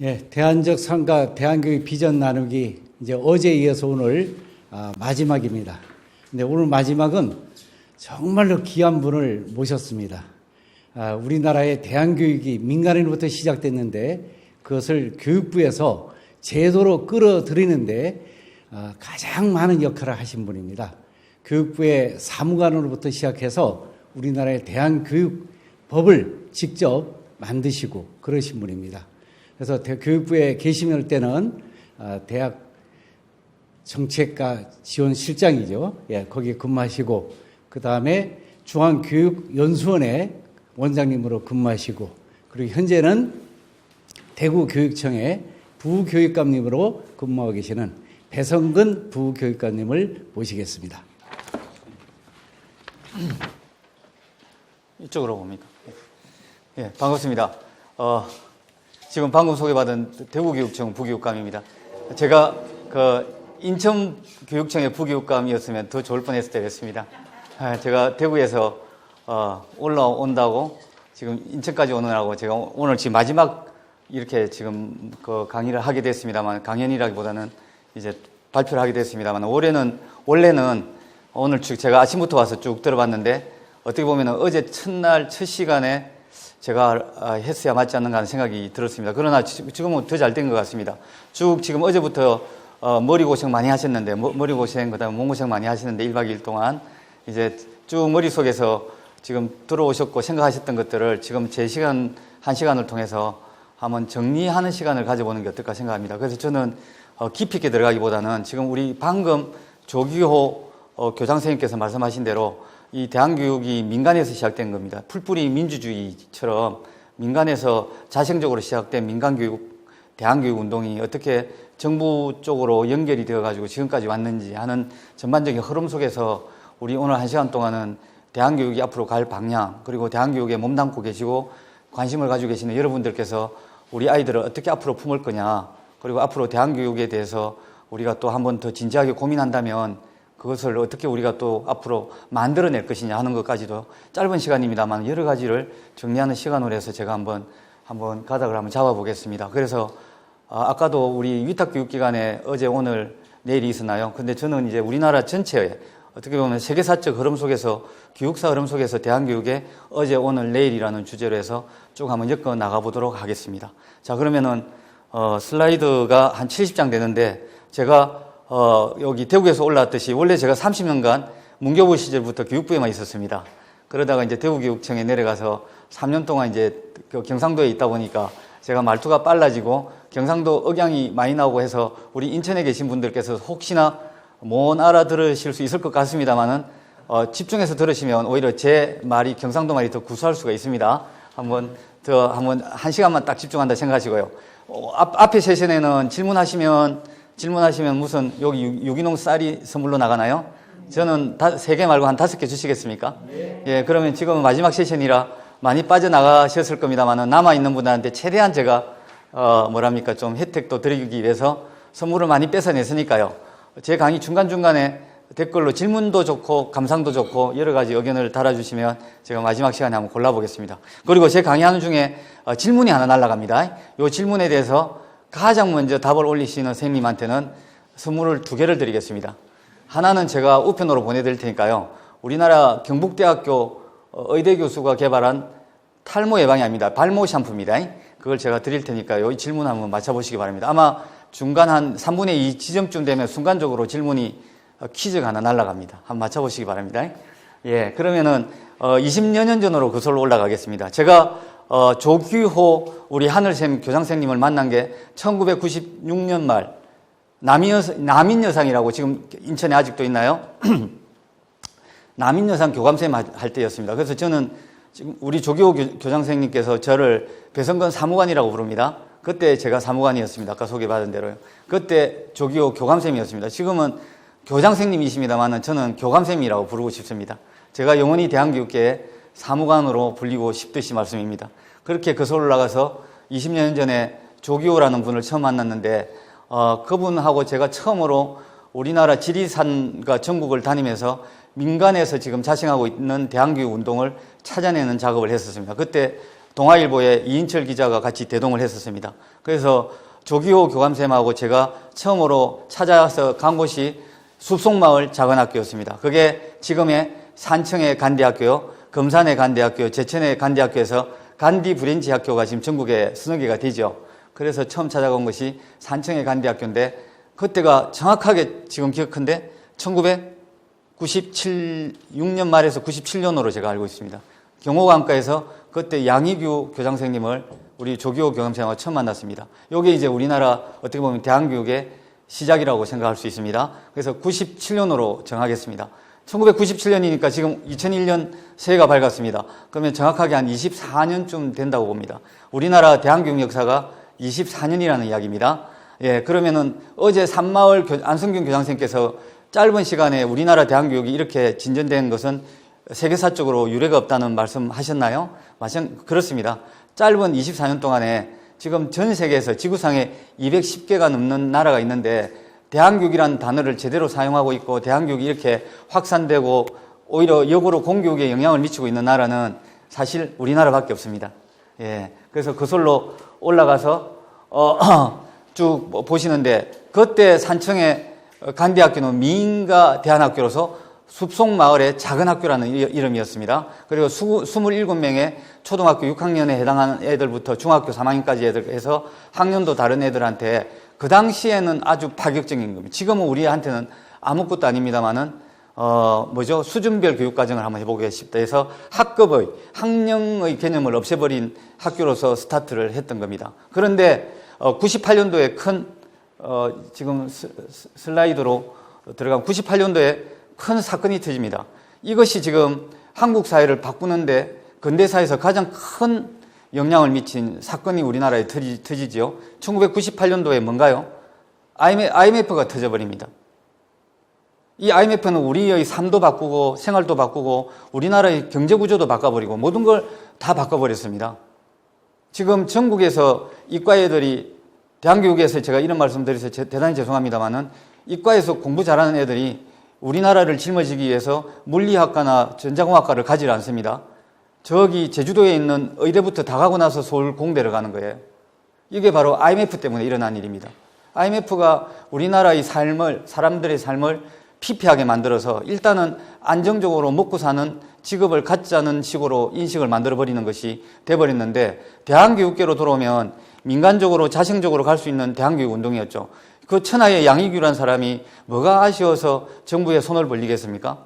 예, 대안적 삶과 대안교육 비전 나누기 이제 어제에 이어서 오늘 마지막입니다. 근데 오늘 마지막은 정말로 귀한 분을 모셨습니다. 우리나라의 대안교육이 민간인으로부터 시작됐는데 그것을 교육부에서 제도로 끌어들이는데 가장 많은 역할을 하신 분입니다. 교육부의 사무관으로부터 시작해서 우리나라의 대안교육법을 직접 만드시고 그러신 분입니다. 그래서 교육부에 계시는 때는 대학 정책과 지원실장이죠. 예, 거기에 근무하시고 그 다음에 중앙교육연수원에 원장님으로 근무하시고 그리고 현재는 대구교육청의 부교육감님으로 근무하고 계시는 배성근 부교육감님을 모시겠습니다. 이쪽으로 봅니까? 예, 반갑습니다. 지금 방금 소개받은 대구교육청 부교육감입니다. 제가 인천교육청의 부교육감이었으면 더 좋을 뻔했을 때였습니다. 제가 대구에서 올라온다고 지금 인천까지 오느라고 제가 오늘 지금 마지막 이렇게 지금 강의를 하게 됐습니다만, 강연이라기보다는 이제 발표를 하게 됐습니다만, 원래는 오늘 제가 아침부터 와서 쭉 들어봤는데 어떻게 보면 어제 첫날 첫 시간에 제가 했어야 맞지 않는가 하는 생각이 들었습니다. 그러나 지금은 더 잘 된 것 같습니다. 쭉 지금 어제부터 머리고생 많이 하셨는데, 머리고생, 그 다음에 몸고생 많이 하시는데 1박 2일 동안 이제 쭉 머릿속에서 지금 들어오셨고 생각하셨던 것들을 지금 제 시간, 한 시간을 통해서 한번 정리하는 시간을 가져보는 게 어떨까 생각합니다. 그래서 저는 깊이 있게 들어가기보다는 지금 우리 방금 조규호 교장선생님께서 말씀하신 대로 이 대안교육이 민간에서 시작된 겁니다. 풀뿌리 민주주의처럼 민간에서 자생적으로 시작된 민간교육, 대안교육 운동이 어떻게 정부 쪽으로 연결이 되어가지고 지금까지 왔는지 하는 전반적인 흐름 속에서 우리 오늘 한 시간 동안은 대안교육이 앞으로 갈 방향, 그리고 대안교육에 몸담고 계시고 관심을 가지고 계시는 여러분들께서 우리 아이들을 어떻게 앞으로 품을 거냐, 그리고 앞으로 대안교육에 대해서 우리가 또 한 번 더 진지하게 고민한다면 그것을 어떻게 우리가 또 앞으로 만들어낼 것이냐 하는 것까지도 짧은 시간입니다만 여러 가지를 정리하는 시간으로 해서 제가 한번 가닥을 한번 잡아보겠습니다. 그래서 아까도 우리 위탁교육기관에 어제 오늘 내일이 있었나요? 근데 저는 이제 우리나라 전체에 어떻게 보면 세계사적 흐름 속에서 교육사 흐름 속에서 대안교육에 어제 오늘 내일이라는 주제로 해서 쭉 한번 엮어 나가보도록 하겠습니다. 자, 그러면은 슬라이드가 한 70장 되는데 제가 여기 대구에서 올라왔듯이 원래 제가 30년간 문교부 시절부터 교육부에만 있었습니다. 그러다가 이제 대구교육청에 내려가서 3년 동안 이제 경상도에 있다 보니까 제가 말투가 빨라지고 경상도 억양이 많이 나오고 해서 우리 인천에 계신 분들께서 혹시나 못 알아들으실 수 있을 것 같습니다만은 집중해서 들으시면 오히려 제 말이 경상도 말이 더 구수할 수가 있습니다. 한번 한 시간만 딱 집중한다 생각하시고요. 앞에 세션에는 질문하시면 무슨 여기 유기농 쌀이 선물로 나가나요? 저는 3개 말고 한 5개 주시겠습니까? 네. 예, 그러면 지금은 마지막 세션이라 많이 빠져나가셨을 겁니다만은 남아있는 분들한테 최대한 제가 좀 혜택도 드리기 위해서 선물을 많이 뺏어냈으니까요. 제 강의 중간중간에 댓글로 질문도 좋고 감상도 좋고 여러 가지 의견을 달아주시면 제가 마지막 시간에 한번 골라보겠습니다. 그리고 제 강의하는 중에 질문이 하나 날아갑니다. 이 질문에 대해서 가장 먼저 답을 올리시는 선생님한테는 선물을 2개를 드리겠습니다. 하나는 제가 우편으로 보내드릴 테니까요. 우리나라 경북대학교 의대 교수가 개발한 탈모 예방약입니다. 발모 샴푸입니다. 그걸 제가 드릴 테니까요. 이 질문 한번 맞춰보시기 바랍니다. 아마 중간 한 3분의 2 지점쯤 되면 순간적으로 질문이 퀴즈가 하나 날아갑니다. 한번 맞춰보시기 바랍니다. 예, 그러면은 20여 년 전으로 거슬러 올라가겠습니다. 제가 조규호 우리 하늘쌤 교장선생님을 만난 게 1996년 말 남인여상이라고 지금 인천에 아직도 있나요? 남인여상 교감쌤 할 때였습니다. 그래서 저는 지금 우리 조규호 교장선생님께서 저를 배성근 사무관이라고 부릅니다. 그때 제가 사무관이었습니다. 아까 소개받은 대로요. 그때 조규호 교감쌤이었습니다. 지금은 교장선생님이십니다만 저는 교감쌤이라고 부르고 싶습니다. 제가 영원히 대한교육계의 사무관으로 불리고 싶듯이 말씀입니다. 그렇게 거슬러 올라가서 20년 전에 조규호라는 분을 처음 만났는데 그분하고 제가 처음으로 우리나라 지리산과 전국을 다니면서 민간에서 지금 자생하고 있는 대한교육 운동을 찾아내는 작업을 했었습니다. 그때 동아일보의 이인철 기자가 같이 대동을 했었습니다. 그래서 조기호 교감쌤하고 제가 처음으로 찾아서 간 곳이 숲속마을 작은학교였습니다. 그게 지금의 산청의 간디학교요, 금산의 간디학교, 제천의 간디학교에서 간디 브랜치 학교가 지금 전국에 서너 개가 되죠. 그래서 처음 찾아간 것이 산청의 간디학교인데, 그때가 정확하게 지금 기억한데 1996년 말에서 97년으로 제가 알고 있습니다. 경호관과에서 그때 양희규 교장선생님을 우리 조기호 교감생하고 처음 만났습니다. 이게 이제 우리나라 어떻게 보면 대한교육의 시작이라고 생각할 수 있습니다. 그래서 97년으로 정하겠습니다. 1997년이니까 지금 2001년 새해가 밝았습니다. 그러면 정확하게 한 24년쯤 된다고 봅니다. 우리나라 대한교육 역사가 24년이라는 이야기입니다. 예, 그러면은 어제 산마을 안성균 교장선생님께서 짧은 시간에 우리나라 대한교육이 이렇게 진전된 것은 세계사적으로 유례가 없다는 말씀 하셨나요? 그렇습니다. 짧은 24년 동안에 지금 전 세계에서 지구상에 210개가 넘는 나라가 있는데 대한교육이라는 단어를 제대로 사용하고 있고 대한교육이 이렇게 확산되고 오히려 역으로 공교육에 영향을 미치고 있는 나라는 사실 우리나라밖에 없습니다. 예, 그래서 거슬러 올라가서 쭉 보시는데 그때 산청의 간디학교는 미인가 대안학교로서 숲속마을의 작은 학교라는 이름이었습니다. 그리고 27명의 초등학교 6학년에 해당하는 애들부터 중학교 3학년까지 애들 해서 학년도 다른 애들한테 그 당시에는 아주 파격적인 겁니다. 지금은 우리한테는 아무것도 아닙니다만은 수준별 교육과정을 한번 해보고 싶다 해서 학급의 학령의 개념을 없애버린 학교로서 스타트를 했던 겁니다. 그런데 98년도에 큰 지금 슬라이드로 들어가면 98년도에 큰 사건이 터집니다. 이것이 지금 한국 사회를 바꾸는데 근대사에서 가장 큰 영향을 미친 사건이 우리나라에 터지죠. 1998년도에 뭔가요? IMF가 터져버립니다. 이 IMF는 우리의 삶도 바꾸고 생활도 바꾸고 우리나라의 경제구조도 바꿔버리고 모든 걸 다 바꿔버렸습니다. 지금 전국에서 이과애들이 대한교육에서 제가 이런 말씀 드려서 대단히 죄송합니다만은 이과에서 공부 잘하는 애들이 우리나라를 짊어지기 위해서 물리학과나 전자공학과를 가지 않습니다. 저기 제주도에 있는 의대부터 다 가고 나서 서울 공대를 가는 거예요. 이게 바로 IMF 때문에 일어난 일입니다. IMF가 우리나라의 삶을, 사람들의 삶을 피폐하게 만들어서 일단은 안정적으로 먹고 사는 직업을 갖자는 식으로 인식을 만들어버리는 것이 돼버렸는데 대한교육계로 들어오면 민간적으로 자생적으로 갈 수 있는 대한교육 운동이었죠. 그 천하의 양희규라는 사람이 뭐가 아쉬워서 정부에 손을 벌리겠습니까?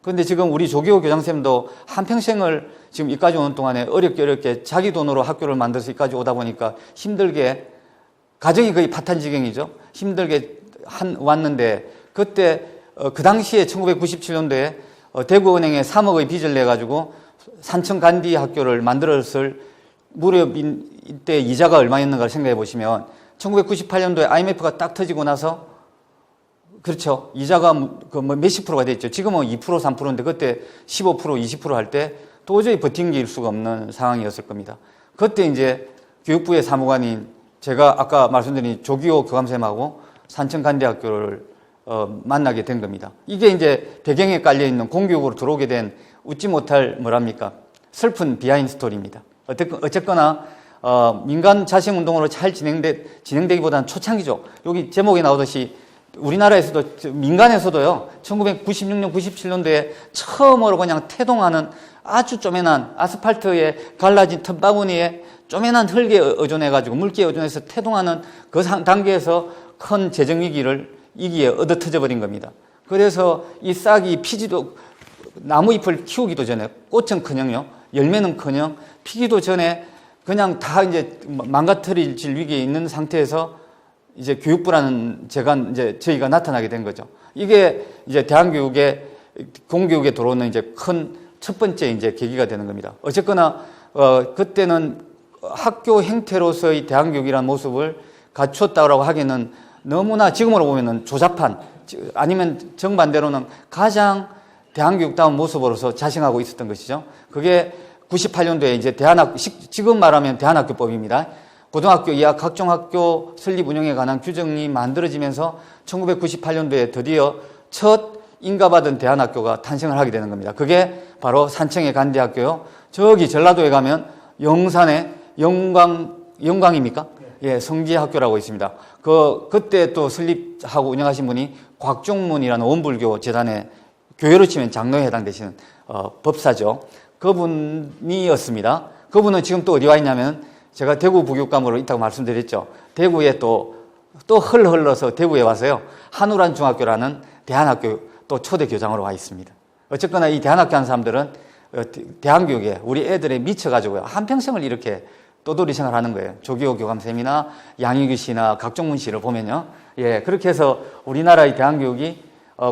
그런데 지금 우리 조기호 교장쌤도 한평생을 지금 이까지 오는 동안에 어렵게 자기 돈으로 학교를 만들어서 이까지 오다 보니까 힘들게 가정이 거의 파탄지경이죠. 힘들게 왔는데 그때 그 당시에 1997년도에 대구은행에 3억의 빚을 내가지고 산청 간디 학교를 만들었을 무렵 이때 이자가 얼마였는가를 생각해 보시면 1998년도에 IMF가 딱 터지고 나서 그렇죠. 이자가 몇십 프로가 됐죠. 지금은 2% 3%인데 그때 15% 20% 할 때 도저히 버팅길 수가 없는 상황이었을 겁니다. 그때 이제 교육부의 사무관인 제가 아까 말씀드린 조기호 교감쌤하고 산청 간디학교를 만나게 된 겁니다. 이게 이제 배경에 깔려있는 공교육으로 들어오게 된 웃지 못할 슬픈 비하인드 스토리입니다. 어쨌거나 민간 자생운동으로 잘 진행되기보다는 초창기죠. 여기 제목에 나오듯이 우리나라에서도 민간에서도요 1996년 97년도에 처음으로 그냥 태동하는 아주 쪼매난 아스팔트에 갈라진 틈바구니에 쪼매난 흙에 의존해가지고 물기에 의존해서 태동하는 그 단계에서 큰 재정위기를 이기에 얻어터져버린 겁니다. 그래서 이 싹이 피지도 나무 잎을 키우기도 전에 꽃은커녕요 열매는커녕 피기도 전에 그냥 다 이제 망가뜨릴 위기에 있는 상태에서 이제 교육부라는 저희가 나타나게 된 거죠. 이게 이제 대한교육의 공교육에 들어오는 이제 큰 첫 번째 이제 계기가 되는 겁니다. 어쨌거나 그때는 학교 행태로서의 대한교육이라는 모습을 갖추었다고 하기는 너무나 지금으로 보면은 조잡한 아니면 정반대로는 가장 대한교육다운 모습으로서 자생하고 있었던 것이죠. 그게 98년도에 이제 지금 말하면 대한학교법입니다. 고등학교 이하 각종 학교 설립 운영에 관한 규정이 만들어지면서 1998년도에 드디어 첫 인가받은 대한학교가 탄생을 하게 되는 겁니다. 그게 바로 산청의 간디학교요. 저기 전라도에 가면 영산에 영광입니까? 예, 성지학교라고 있습니다. 그때 또 설립하고 운영하신 분이 곽종문이라는 원불교 재단의 교회로 치면 장로에 해당되시는 법사죠. 그분이었습니다. 그분은 지금 또 어디 와 있냐면 제가 대구 부교육감으로 있다고 말씀드렸죠. 대구에 또 흘러서 대구에 와서요. 한우란 중학교라는 대안학교 또 초대 교장으로 와 있습니다. 어쨌거나 이 대안학교 하는 사람들은 대안교육에 우리 애들에 미쳐가지고요. 한평생을 이렇게 떠돌이 생활하는 거예요. 조기호 교감쌤이나 양희규 씨나 각종문 씨를 보면요. 예, 그렇게 해서 우리나라의 대안교육이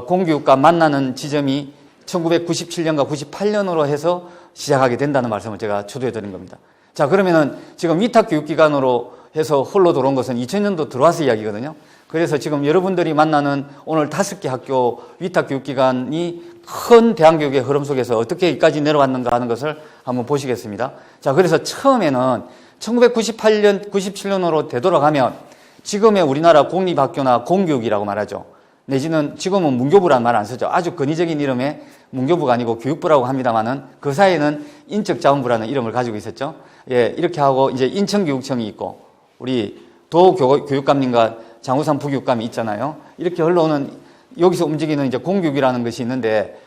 공교육과 만나는 지점이 1997년과 98년으로 해서 시작하게 된다는 말씀을 제가 초대해 드린 겁니다. 자, 그러면은 지금 위탁교육기관으로 해서 홀로 들어온 것은 2000년도 들어와서 이야기거든요. 그래서 지금 여러분들이 만나는 오늘 5개 학교 위탁교육기관이 큰 대한교육의 흐름 속에서 어떻게 여기까지 내려왔는가 하는 것을 한번 보시겠습니다. 자, 그래서 처음에는 1998년, 97년으로 되돌아가면 지금의 우리나라 공립학교나 공교육이라고 말하죠. 내지는 지금은 문교부라는 말 안 쓰죠. 아주 권위적인 이름의 문교부가 아니고 교육부라고 합니다만은 그 사이에는 인적자원부라는 이름을 가지고 있었죠. 예, 이렇게 하고 이제 인천교육청이 있고 우리 도교육감님과 장우산 부교육감이 있잖아요. 이렇게 흘러오는 여기서 움직이는 이제 공교육이라는 것이 있는데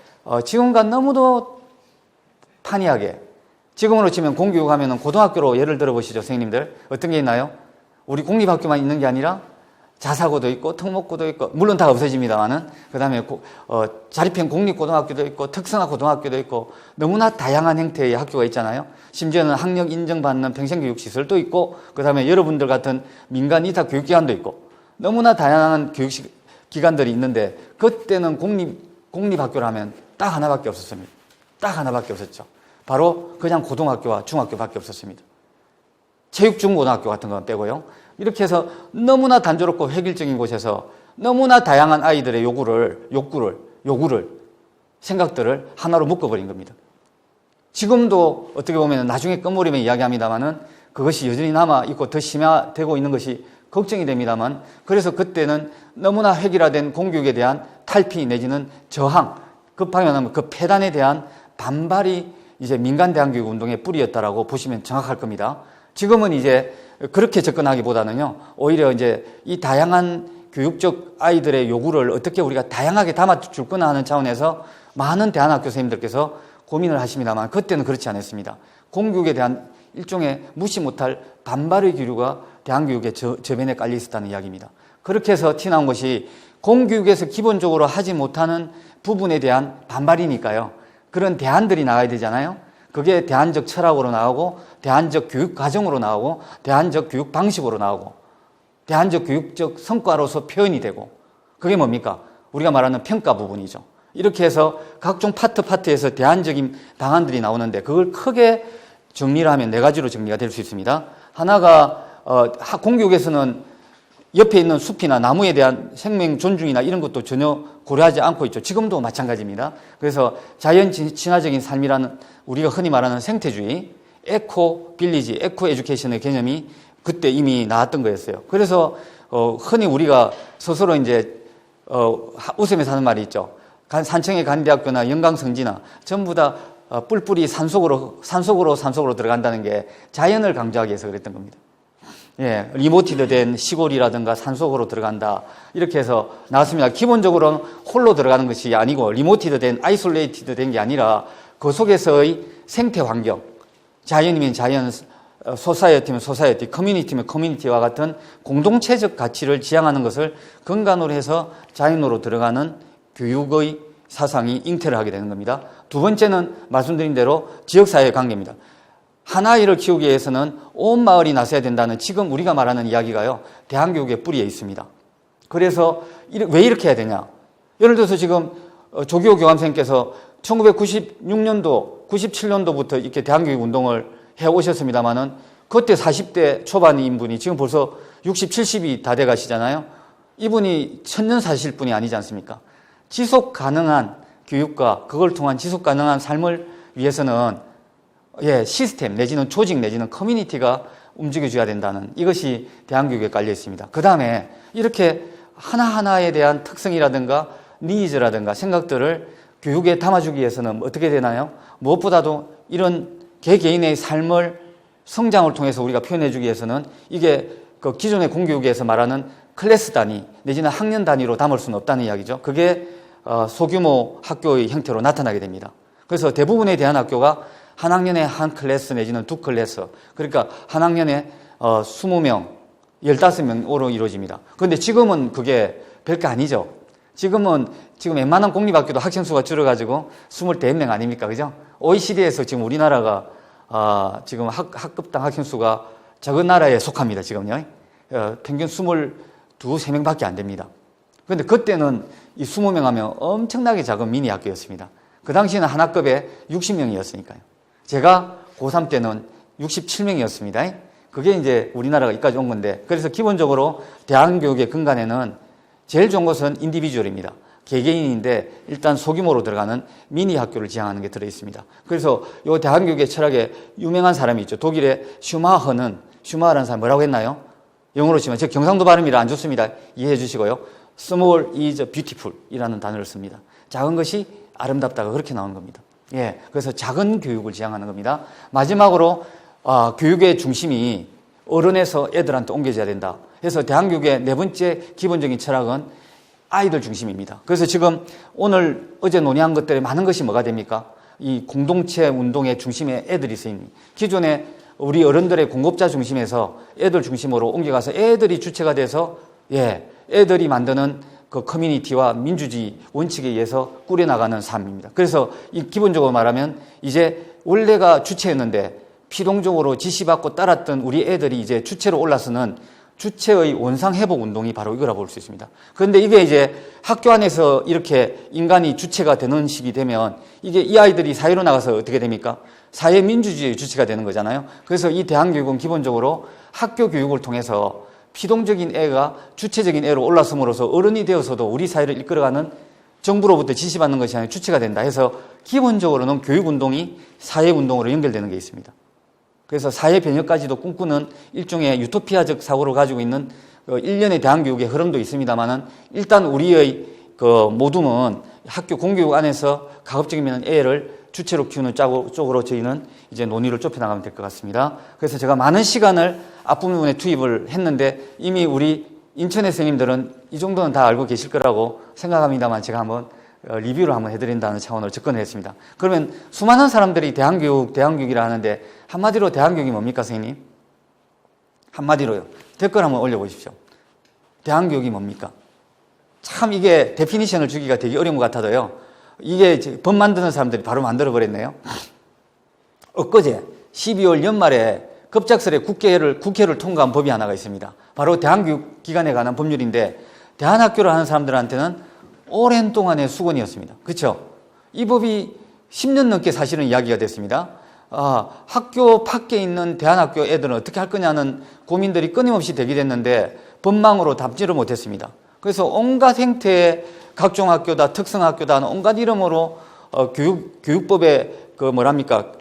지금과 너무도 판이하게 지금으로 치면 공교육 하면은 고등학교로 예를 들어 보시죠, 선생님들. 어떤 게 있나요? 우리 공립학교만 있는 게 아니라 자사고도 있고 특목고도 있고 물론 다 없어집니다만은 그다음에 자립형 공립고등학교도 있고 특성화 고등학교도 있고 너무나 다양한 형태의 학교가 있잖아요. 심지어는 학력 인정받는 평생교육 시설도 있고 그다음에 여러분들 같은 민간 이타 교육기관도 있고 너무나 다양한 교육기관들이 있는데 그때는 공립학교를 하면 딱 하나밖에 없었습니다. 딱 하나밖에 없었죠. 바로 그냥 고등학교와 중학교밖에 없었습니다. 체육중고등학교 같은 건 빼고요. 이렇게 해서 너무나 단조롭고 획일적인 곳에서 너무나 다양한 아이들의 요구를, 생각들을 하나로 묶어버린 겁니다. 지금도 어떻게 보면 나중에 끝물이면 이야기합니다만은 그것이 여전히 남아있고 더 심화되고 있는 것이 걱정이 됩니다만 그래서 그때는 너무나 획일화된 공교육에 대한 탈피 내지는 저항, 급하게 말하면 그 폐단에 대한 반발이 이제 민간 대안교육 운동의 뿌리였다라고 보시면 정확할 겁니다. 지금은 이제 그렇게 접근하기보다는요, 오히려 이제 이 다양한 교육적 아이들의 요구를 어떻게 우리가 다양하게 담아줄 거나 하는 차원에서 많은 대안학교 선생님들께서 고민을 하십니다만 그때는 그렇지 않았습니다. 공교육에 대한 일종의 무시 못할 반발의 기류가 대안교육의 저변에 깔려 있었다는 이야기입니다. 그렇게 해서 튀어나온 것이 공교육에서 기본적으로 하지 못하는 부분에 대한 반발이니까요. 그런 대안들이 나와야 되잖아요. 그게 대안적 철학으로 나오고 대안적 교육 과정으로 나오고 대안적 교육 방식으로 나오고 대안적 교육적 성과로서 표현이 되고 그게 뭡니까? 우리가 말하는 평가 부분이죠. 이렇게 해서 각종 파트에서 대안적인 방안들이 나오는데 그걸 크게 정리를 하면 4가지로 정리가 될 수 있습니다. 하나가 공교육에서는 옆에 있는 숲이나 나무에 대한 생명 존중이나 이런 것도 전혀 고려하지 않고 있죠. 지금도 마찬가지입니다. 그래서 자연 친화적인 삶이라는 우리가 흔히 말하는 생태주의, 에코 빌리지, 에코 에듀케이션의 개념이 그때 이미 나왔던 거였어요. 그래서 흔히 우리가 스스로 이제 웃으면서 하는 말이 있죠. 산청의 간대학교나 영광성지나 전부 다 뿔뿔이 산속으로 들어간다는 게 자연을 강조하기 위해서 그랬던 겁니다. 예, 리모티드 된 시골이라든가 산속으로 들어간다. 이렇게 해서 나왔습니다. 기본적으로는 홀로 들어가는 것이 아니고 리모티드 된, 아이솔레이티드 된 게 아니라 그 속에서의 생태 환경, 자연이면 자연, 소사이어티면 소사이어티, 커뮤니티면 커뮤니티와 같은 공동체적 가치를 지향하는 것을 근간으로 해서 자연으로 들어가는 교육의 사상이 잉태를 하게 되는 겁니다. 두 번째는 말씀드린 대로 지역사회의 관계입니다. 한 아이를 키우기 위해서는 온 마을이 나서야 된다는 지금 우리가 말하는 이야기가요. 대안교육의 뿌리에 있습니다. 그래서 왜 이렇게 해야 되냐. 예를 들어서 지금 조기호 교감선생님께서 1996년도, 97년도부터 이렇게 대안교육 운동을 해오셨습니다만은 그때 40대 초반인 분이 지금 벌써 60, 70이 다 돼 가시잖아요. 이분이 천년사실 분이 아니지 않습니까? 지속 가능한 교육과 그걸 통한 지속 가능한 삶을 위해서는 시스템 내지는 조직 내지는 커뮤니티가 움직여줘야 된다는 이것이 대안교육에 깔려 있습니다. 그 다음에 이렇게 하나하나에 대한 특성이라든가 니즈라든가 생각들을 교육에 담아주기 위해서는 어떻게 되나요? 무엇보다도 이런 개개인의 삶을 성장을 통해서 우리가 표현해주기 위해서는 이게 그 기존의 공교육에서 말하는 클래스 단위 내지는 학년 단위로 담을 수는 없다는 이야기죠. 그게 소규모 학교의 형태로 나타나게 됩니다. 그래서 대부분의 대안학교가 한 학년에 한 클래스 내지는 두 클래스, 그러니까 한 학년에 20명, 15명으로 이루어집니다. 그런데 지금은 그게 별게 아니죠. 지금 웬만한 공립학교도 학생 수가 줄어가지고 24명 아닙니까? 그죠? OECD에서 지금 우리나라가 지금 학급당 학생 수가 적은 나라에 속합니다. 지금요. 평균 22, 23명밖에 안 됩니다. 그런데 그때는 이 20명 하면 엄청나게 작은 미니 학교였습니다. 그 당시에는 한 학급에 60명이었으니까요. 제가 고3 때는 67명이었습니다. 그게 이제 우리나라가 여기까지 온 건데, 그래서 기본적으로 대안교육의 근간에는 제일 좋은 것은 인디비주얼입니다. 개개인인데 일단 소규모로 들어가는 미니 학교를 지향하는 게 들어있습니다. 그래서 이 대안교육의 철학에 유명한 사람이 있죠. 독일의 슈마하라는 사람 뭐라고 했나요? 영어로 치면 제 경상도 발음이라 안 좋습니다. 이해해 주시고요. Small is beautiful 이라는 단어를 씁니다. 작은 것이 아름답다가 그렇게 나오는 겁니다. 예, 그래서 작은 교육을 지향하는 겁니다. 마지막으로 교육의 중심이 어른에서 애들한테 옮겨져야 된다. 그래서 대한교육의 네 번째 기본적인 철학은 아이들 중심입니다. 그래서 지금 어제 논의한 것들의 많은 것이 뭐가 됩니까? 이 공동체 운동의 중심에 애들이 있으니 기존에 우리 어른들의 공급자 중심에서 애들 중심으로 옮겨가서 애들이 주체가 돼서 애들이 만드는 그 커뮤니티와 민주주의 원칙에 의해서 꾸려나가는 삶입니다. 그래서 이 기본적으로 말하면 이제 원래가 주체였는데 피동적으로 지시받고 따랐던 우리 애들이 이제 주체로 올라서는 주체의 원상회복 운동이 바로 이거라 볼 수 있습니다. 그런데 이게 이제 학교 안에서 이렇게 인간이 주체가 되는 식이 되면 이게 이 아이들이 사회로 나가서 어떻게 됩니까? 사회민주주의의 주체가 되는 거잖아요. 그래서 이 대한교육은 기본적으로 학교 교육을 통해서 피동적인 애가 주체적인 애로 올라섬으로써 어른이 되어서도 우리 사회를 이끌어가는 정부로부터 지시받는 것이 아니라 주체가 된다 해서 기본적으로는 교육운동이 사회운동으로 연결되는 게 있습니다. 그래서 사회 변혁까지도 꿈꾸는 일종의 유토피아적 사고를 가지고 있는 일련의 대한교육의 흐름도 있습니다만은 일단 우리의 그 모둠은 학교 공교육 안에서 가급적이면 애를 주체로 키우는 쪽으로 저희는 이제 논의를 좁혀나가면 될 것 같습니다. 그래서 제가 많은 시간을 앞부분에 투입을 했는데 이미 우리 인천의 선생님들은 이 정도는 다 알고 계실 거라고 생각합니다만 제가 한번 리뷰를 한번 해드린다는 차원으로 접근을 했습니다. 그러면 수많은 사람들이 대한교육이라 하는데 한마디로 대한교육이 뭡니까, 선생님? 한마디로요. 댓글 한번 올려보십시오. 대한교육이 뭡니까? 참 이게 데피니션을 주기가 되게 어려운 것 같아도요. 이게 법 만드는 사람들이 바로 만들어버렸네요. 엊그제 12월 연말에 급작스레 국회를 통과한 법이 하나가 있습니다. 바로 대한교육기관에 관한 법률인데 대한학교를 하는 사람들한테는 오랜 동안의 수건이었습니다. 그렇죠? 이 법이 10년 넘게 사실은 이야기가 됐습니다. 학교 밖에 있는 대한학교 애들은 어떻게 할 거냐는 고민들이 끊임없이 대기됐는데 법망으로 답지를 못했습니다. 그래서 온갖 형태의 각종 학교다, 특성학교다 하는 온갖 이름으로 교육법의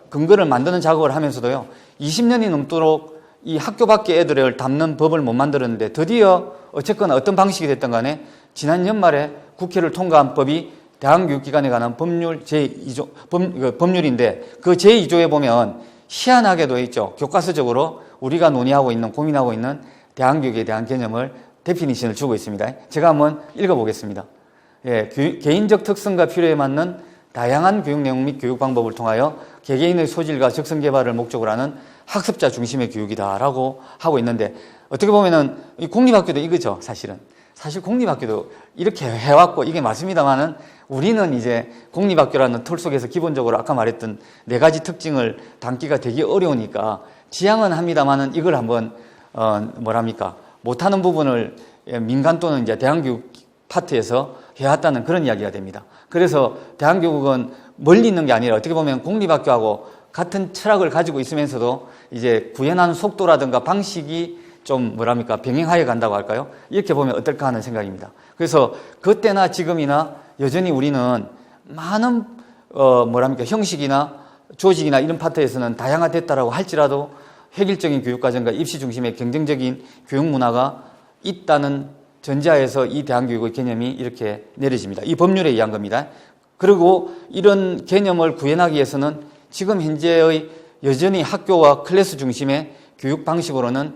근거를 만드는 작업을 하면서도요, 20년이 넘도록 이 학교 밖의 애들을 담는 법을 못 만들었는데 드디어 어쨌거나 어떤 방식이 됐든 간에 지난 연말에 국회를 통과한 법이 대한교육기관에 관한 법률 법률인데 그 제2조에 보면 희한하게도 있죠. 교과서적으로 우리가 논의하고 있는, 고민하고 있는 대한교육에 대한 개념을 데피니션을 주고 있습니다. 제가 한번 읽어보겠습니다. 개인적 특성과 필요에 맞는 다양한 교육 내용 및 교육 방법을 통하여 개개인의 소질과 적성 개발을 목적으로 하는 학습자 중심의 교육이다라고 하고 있는데 어떻게 보면은 이 공립학교도 이거죠, 사실은. 사실 공립학교도 이렇게 해왔고 이게 맞습니다만은 우리는 이제 공립학교라는 틀 속에서 기본적으로 아까 말했던 네 가지 특징을 담기가 되게 어려우니까 지향은 합니다만은 이걸 한번 못하는 부분을 민간 또는 이제 대한교육 파트에서 해왔다는 그런 이야기가 됩니다. 그래서 대한교육은 멀리 있는 게 아니라 어떻게 보면 공립학교하고 같은 철학을 가지고 있으면서도 이제 구현하는 속도라든가 방식이 좀 병행하여 간다고 할까요? 이렇게 보면 어떨까 하는 생각입니다. 그래서 그때나 지금이나 여전히 우리는 많은 형식이나 조직이나 이런 파트에서는 다양화됐다라고 할지라도 획일적인 교육과정과 입시 중심의 경쟁적인 교육 문화가 있다는 전제하에서 이 대한교육의 개념이 이렇게 내려집니다. 이 법률에 의한 겁니다. 그리고 이런 개념을 구현하기 위해서는 지금 현재의 여전히 학교와 클래스 중심의 교육 방식으로는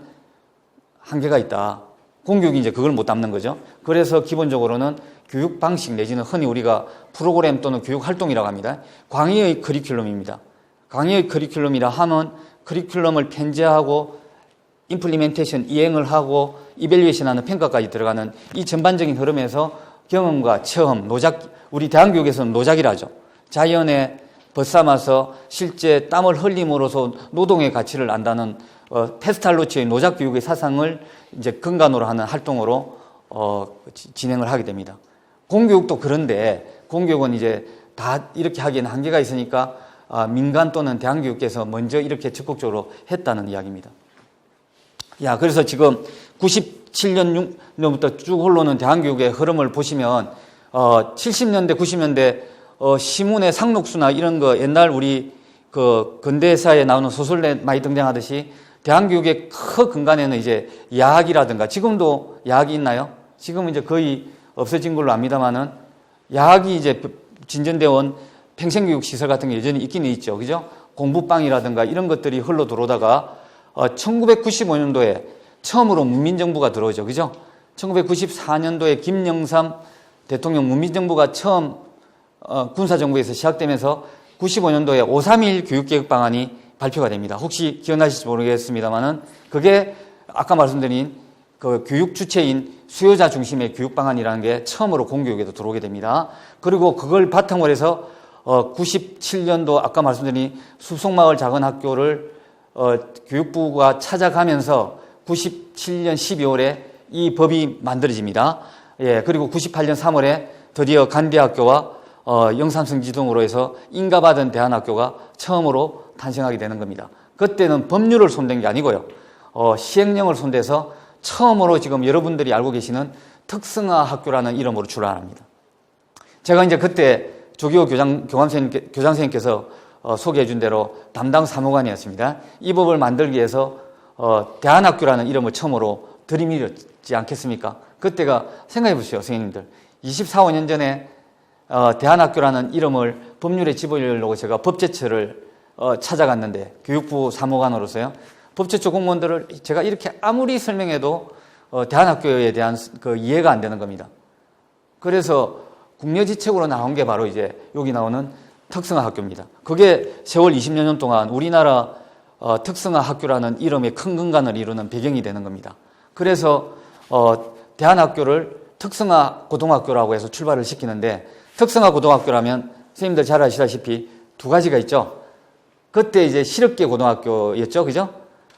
한계가 있다. 공교육이 이제 그걸 못 담는 거죠. 그래서 기본적으로는 교육 방식 내지는 흔히 우리가 프로그램 또는 교육 활동이라고 합니다. 광의의 커리큘럼입니다. 광의의 커리큘럼이라 하면 커리큘럼을 편제하고 임플리멘테이션, 이행을 하고 이밸리에이션하는 평가까지 들어가는 이 전반적인 흐름에서 경험과 체험, 노작, 우리 대한교육에서는 노작이라죠. 자연에 벗삼아서 실제 땀을 흘림으로써 노동의 가치를 안다는 페스탈로치의 노작 교육의 사상을 이제 근간으로 하는 활동으로 진행을 하게 됩니다. 공교육도 그런데 공교육은 이제 다 이렇게 하기에는 한계가 있으니까 민간 또는 대한교육께서 먼저 이렇게 적극적으로 했다는 이야기입니다. 그래서 지금 97년부터 쭉 흘러오는 대한교육의 흐름을 보시면 70년대, 90년대 시문의 상록수나 이런 거 옛날 우리 그 근대사에 나오는 소설에 많이 등장하듯이 대한교육의 큰 근간에는 이제 야학이라든가 지금도 야학이 있나요? 지금은 이제 거의 없어진 걸로 압니다만은 야학이 이제 진전되어 온 평생교육 시설 같은 게 여전히 있기는 있죠. 그죠? 공부방이라든가 이런 것들이 흘러 들어오다가 1995년도에 처음으로 문민정부가 들어오죠. 그죠? 1994년도에 김영삼 대통령 문민정부가 처음 군사정부에서 시작되면서 95년도에 531 교육개혁 방안이 발표가 됩니다. 혹시 기억나실지 모르겠습니다만은 그게 아까 말씀드린 그 교육 주체인 수요자 중심의 교육 방안이라는 게 처음으로 공교육에도 들어오게 됩니다. 그리고 그걸 바탕으로 해서 97년도 아까 말씀드린 숲속마을 작은 학교를 교육부가 찾아가면서 97년 12월에 이 법이 만들어집니다. 그리고 98년 3월에 드디어 간대학교와 영산성지등으로 해서 인가받은 대안학교가 처음으로 탄생하게 되는 겁니다. 그때는 법률을 손댄 게 아니고요. 시행령을 손대서 처음으로 지금 여러분들이 알고 계시는 특성화 학교라는 이름으로 출발합니다. 제가 이제 그때 조기호 교장선생님께서 소개해 준 대로 담당 사무관이었습니다. 이 법을 만들기 위해서 대안학교라는 이름을 처음으로 들이밀었지 않겠습니까? 그때가 생각해 보시죠, 선생님들. 24, 5년 전에 대안학교라는 이름을 법률에 집어넣으려고 제가 법제처를 찾아갔는데 교육부 사무관으로서요. 법제처 공무원들을 제가 이렇게 아무리 설명해도 대안학교에 대한 그 이해가 안 되는 겁니다. 그래서 국려지책으로 나온 게 바로 이제 여기 나오는 특성화 학교입니다. 그게 세월 20여 년 동안 우리나라 특성화 학교라는 이름의 큰 근간을 이루는 배경이 되는 겁니다. 그래서 대안학교를 특성화 고등학교라고 해서 출발을 시키는데 특성화 고등학교라면 선생님들 잘 아시다시피 두 가지가 있죠. 그때 이제 실업계 고등학교였죠. 그죠?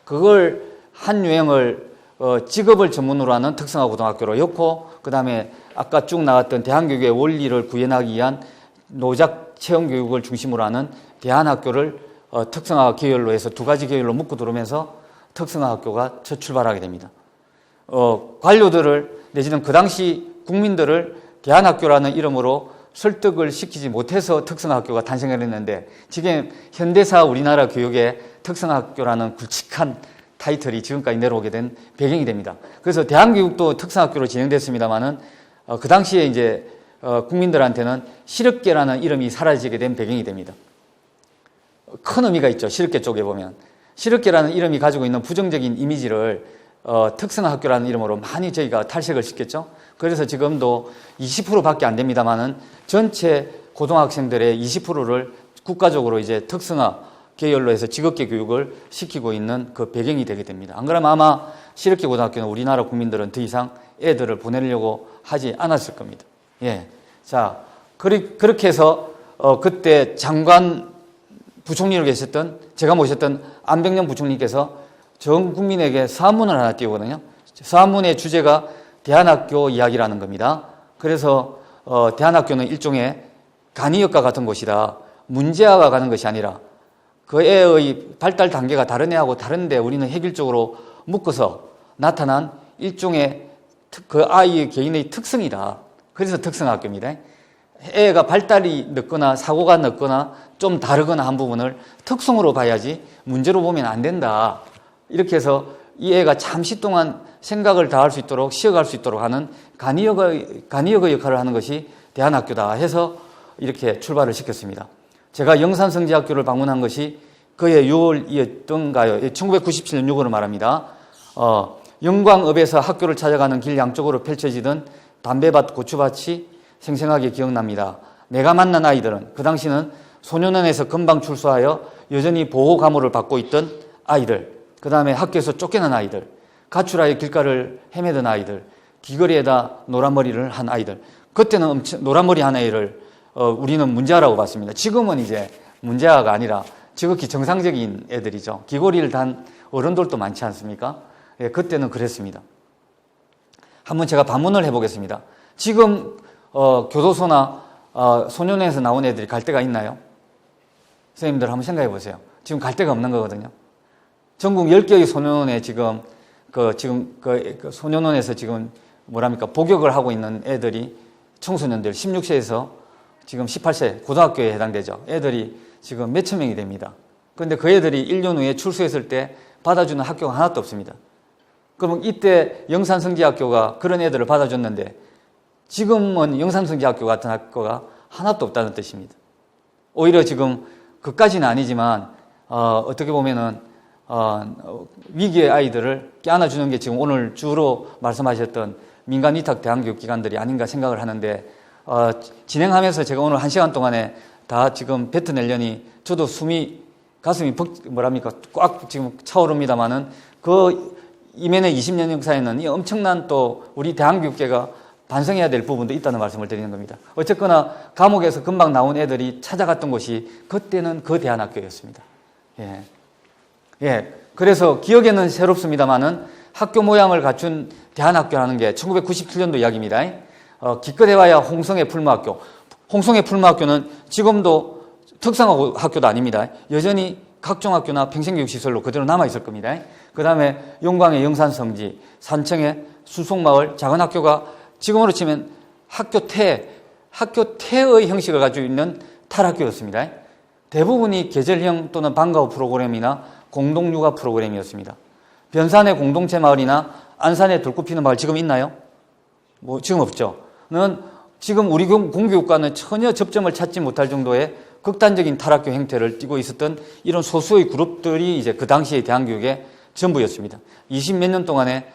그걸 한 유형을 직업을 전문으로 하는 특성화 고등학교로 였고 그다음에 아까 쭉 나왔던 대한교육의 원리를 구현하기 위한 노작 체험 교육을 중심으로 하는 대안학교를 특성화 계열로 해서 두 가지 계열로 묶고 들어오면서 특성화 학교가 첫 출발하게 됩니다. 관료들을 내지는 그 당시 국민들을 대안학교라는 이름으로 설득을 시키지 못해서 특성화학교가 탄생을 했는데 지금 현대사 우리나라 교육의 특성화학교라는 굵직한 타이틀이 지금까지 내려오게 된 배경이 됩니다. 그래서 대한교육도 특성화학교로 진행됐습니다만은 그 당시에 이제 국민들한테는 실업계라는 이름이 사라지게 된 배경이 됩니다. 큰 의미가 있죠. 실업계 쪽에 보면 실업계라는 이름이 가지고 있는 부정적인 이미지를 특성화학교라는 이름으로 많이 저희가 탈색을 시켰죠. 그래서 지금도 20%밖에 안 됩니다만은 전체 고등학생들의 20%를 국가적으로 이제 특성화 계열로 해서 직업계 교육을 시키고 있는 그 배경이 되게 됩니다. 안 그러면 아마 실업계 고등학교는 우리나라 국민들은 더 이상 애들을 보내려고 하지 않았을 겁니다. 자, 그렇게 해서 그때 장관 부총리로 계셨던 제가 모셨던 안병년 부총리께서 전 국민에게 사문을 하나 띄우거든요. 사문의 주제가 대안학교 이야기라는 겁니다. 그래서 대안학교는 일종의 간이역과 같은 곳이다. 문제아가 가는 것이 아니라 그 애의 발달 단계가 다른 애하고 다른데 우리는 획일적으로 묶어서 나타난 일종의 그 아이의 개인의 특성이다. 그래서 특성학교입니다. 애가 발달이 늦거나 사고가 늦거나 좀 다르거나 한 부분을 특성으로 봐야지 문제로 보면 안 된다. 이렇게 해서 이 애가 잠시 동안 생각을 다할 수 있도록 쉬어갈 수 있도록 하는 간이역의 역할을 하는 것이 대안학교다 해서 이렇게 출발을 시켰습니다. 제가 영산성지학교를 방문한 것이 그해 6월이었던가요? 1997년 6월을 말합니다. 영광읍에서 학교를 찾아가는 길 양쪽으로 펼쳐지던 담배밭, 고추밭이 생생하게 기억납니다. 내가 만난 아이들은 그 당시는 소년원에서 금방 출소하여 여전히 보호 감호를 받고 있던 아이들, 그 다음에 학교에서 쫓겨난 아이들, 가출하여 길가를 헤매던 아이들, 귀걸이에다 노란머리를 한 아이들. 그때는 엄청 노란머리 한 아이를 우리는 문제아라고 봤습니다. 지금은 이제 문제아가 아니라 지극히 정상적인 애들이죠. 귀걸이를 단 어른들도 많지 않습니까? 예, 그때는 그랬습니다. 한번 제가 반문을 해보겠습니다. 지금 교도소나 소년원에서 나온 애들이 갈 데가 있나요? 선생님들 한번 생각해 보세요. 지금 갈 데가 없는 거거든요. 전국 10개의 소년원에 지금 소년원에서 지금 복역을 하고 있는 애들이 청소년들 16세에서 지금 18세 고등학교에 해당되죠. 애들이 지금 몇천 명이 됩니다. 그런데 그 애들이 1년 후에 출소했을 때 받아주는 학교가 하나도 없습니다. 그러면 이때 영산성지학교가 그런 애들을 받아줬는데 지금은 영산성지학교 같은 학교가 하나도 없다는 뜻입니다. 오히려 지금 그까지는 아니지만 어떻게 보면은 위기의 아이들을 껴안아주는 게 지금 오늘 주로 말씀하셨던 민간위탁 대안교육기관들이 아닌가 생각을 하는데 진행하면서 제가 오늘 1시간 동안에 다 지금 뱉어내려니 저도 가슴이 꽉 지금 차오릅니다만은 그 이면의 20년 역사에는 이 엄청난 또 우리 대한교육계가 반성해야 될 부분도 있다는 말씀을 드리는 겁니다. 어쨌거나 감옥에서 금방 나온 애들이 찾아갔던 곳이 그때는 그 대안학교였습니다. 예. 그래서 기억에는 새롭습니다만은 학교 모양을 갖춘 대안학교라는 게 1997년도 이야기입니다. 기껏해봐야 홍성의 풀무학교. 홍성의 풀무학교는 지금도 특성학교도 아닙니다. 여전히 각종학교나 평생교육시설로 그대로 남아있을 겁니다. 그 다음에 용광의 영산성지, 산청의 수송마을 작은 학교가 지금으로 치면 학교 태의 형식을 가지고 있는 탈학교였습니다. 대부분이 계절형 또는 방과후 프로그램이나 공동육아 프로그램이었습니다. 변산의 공동체 마을이나 안산의 들꽃 피는 마을 지금 있나요? 지금 없죠. 지금 우리 공교육과는 전혀 접점을 찾지 못할 정도의 극단적인 탈학교 행태를 띠고 있었던 이런 소수의 그룹들이 이제 그 당시의 대한교육의 전부였습니다. 20몇 년 동안에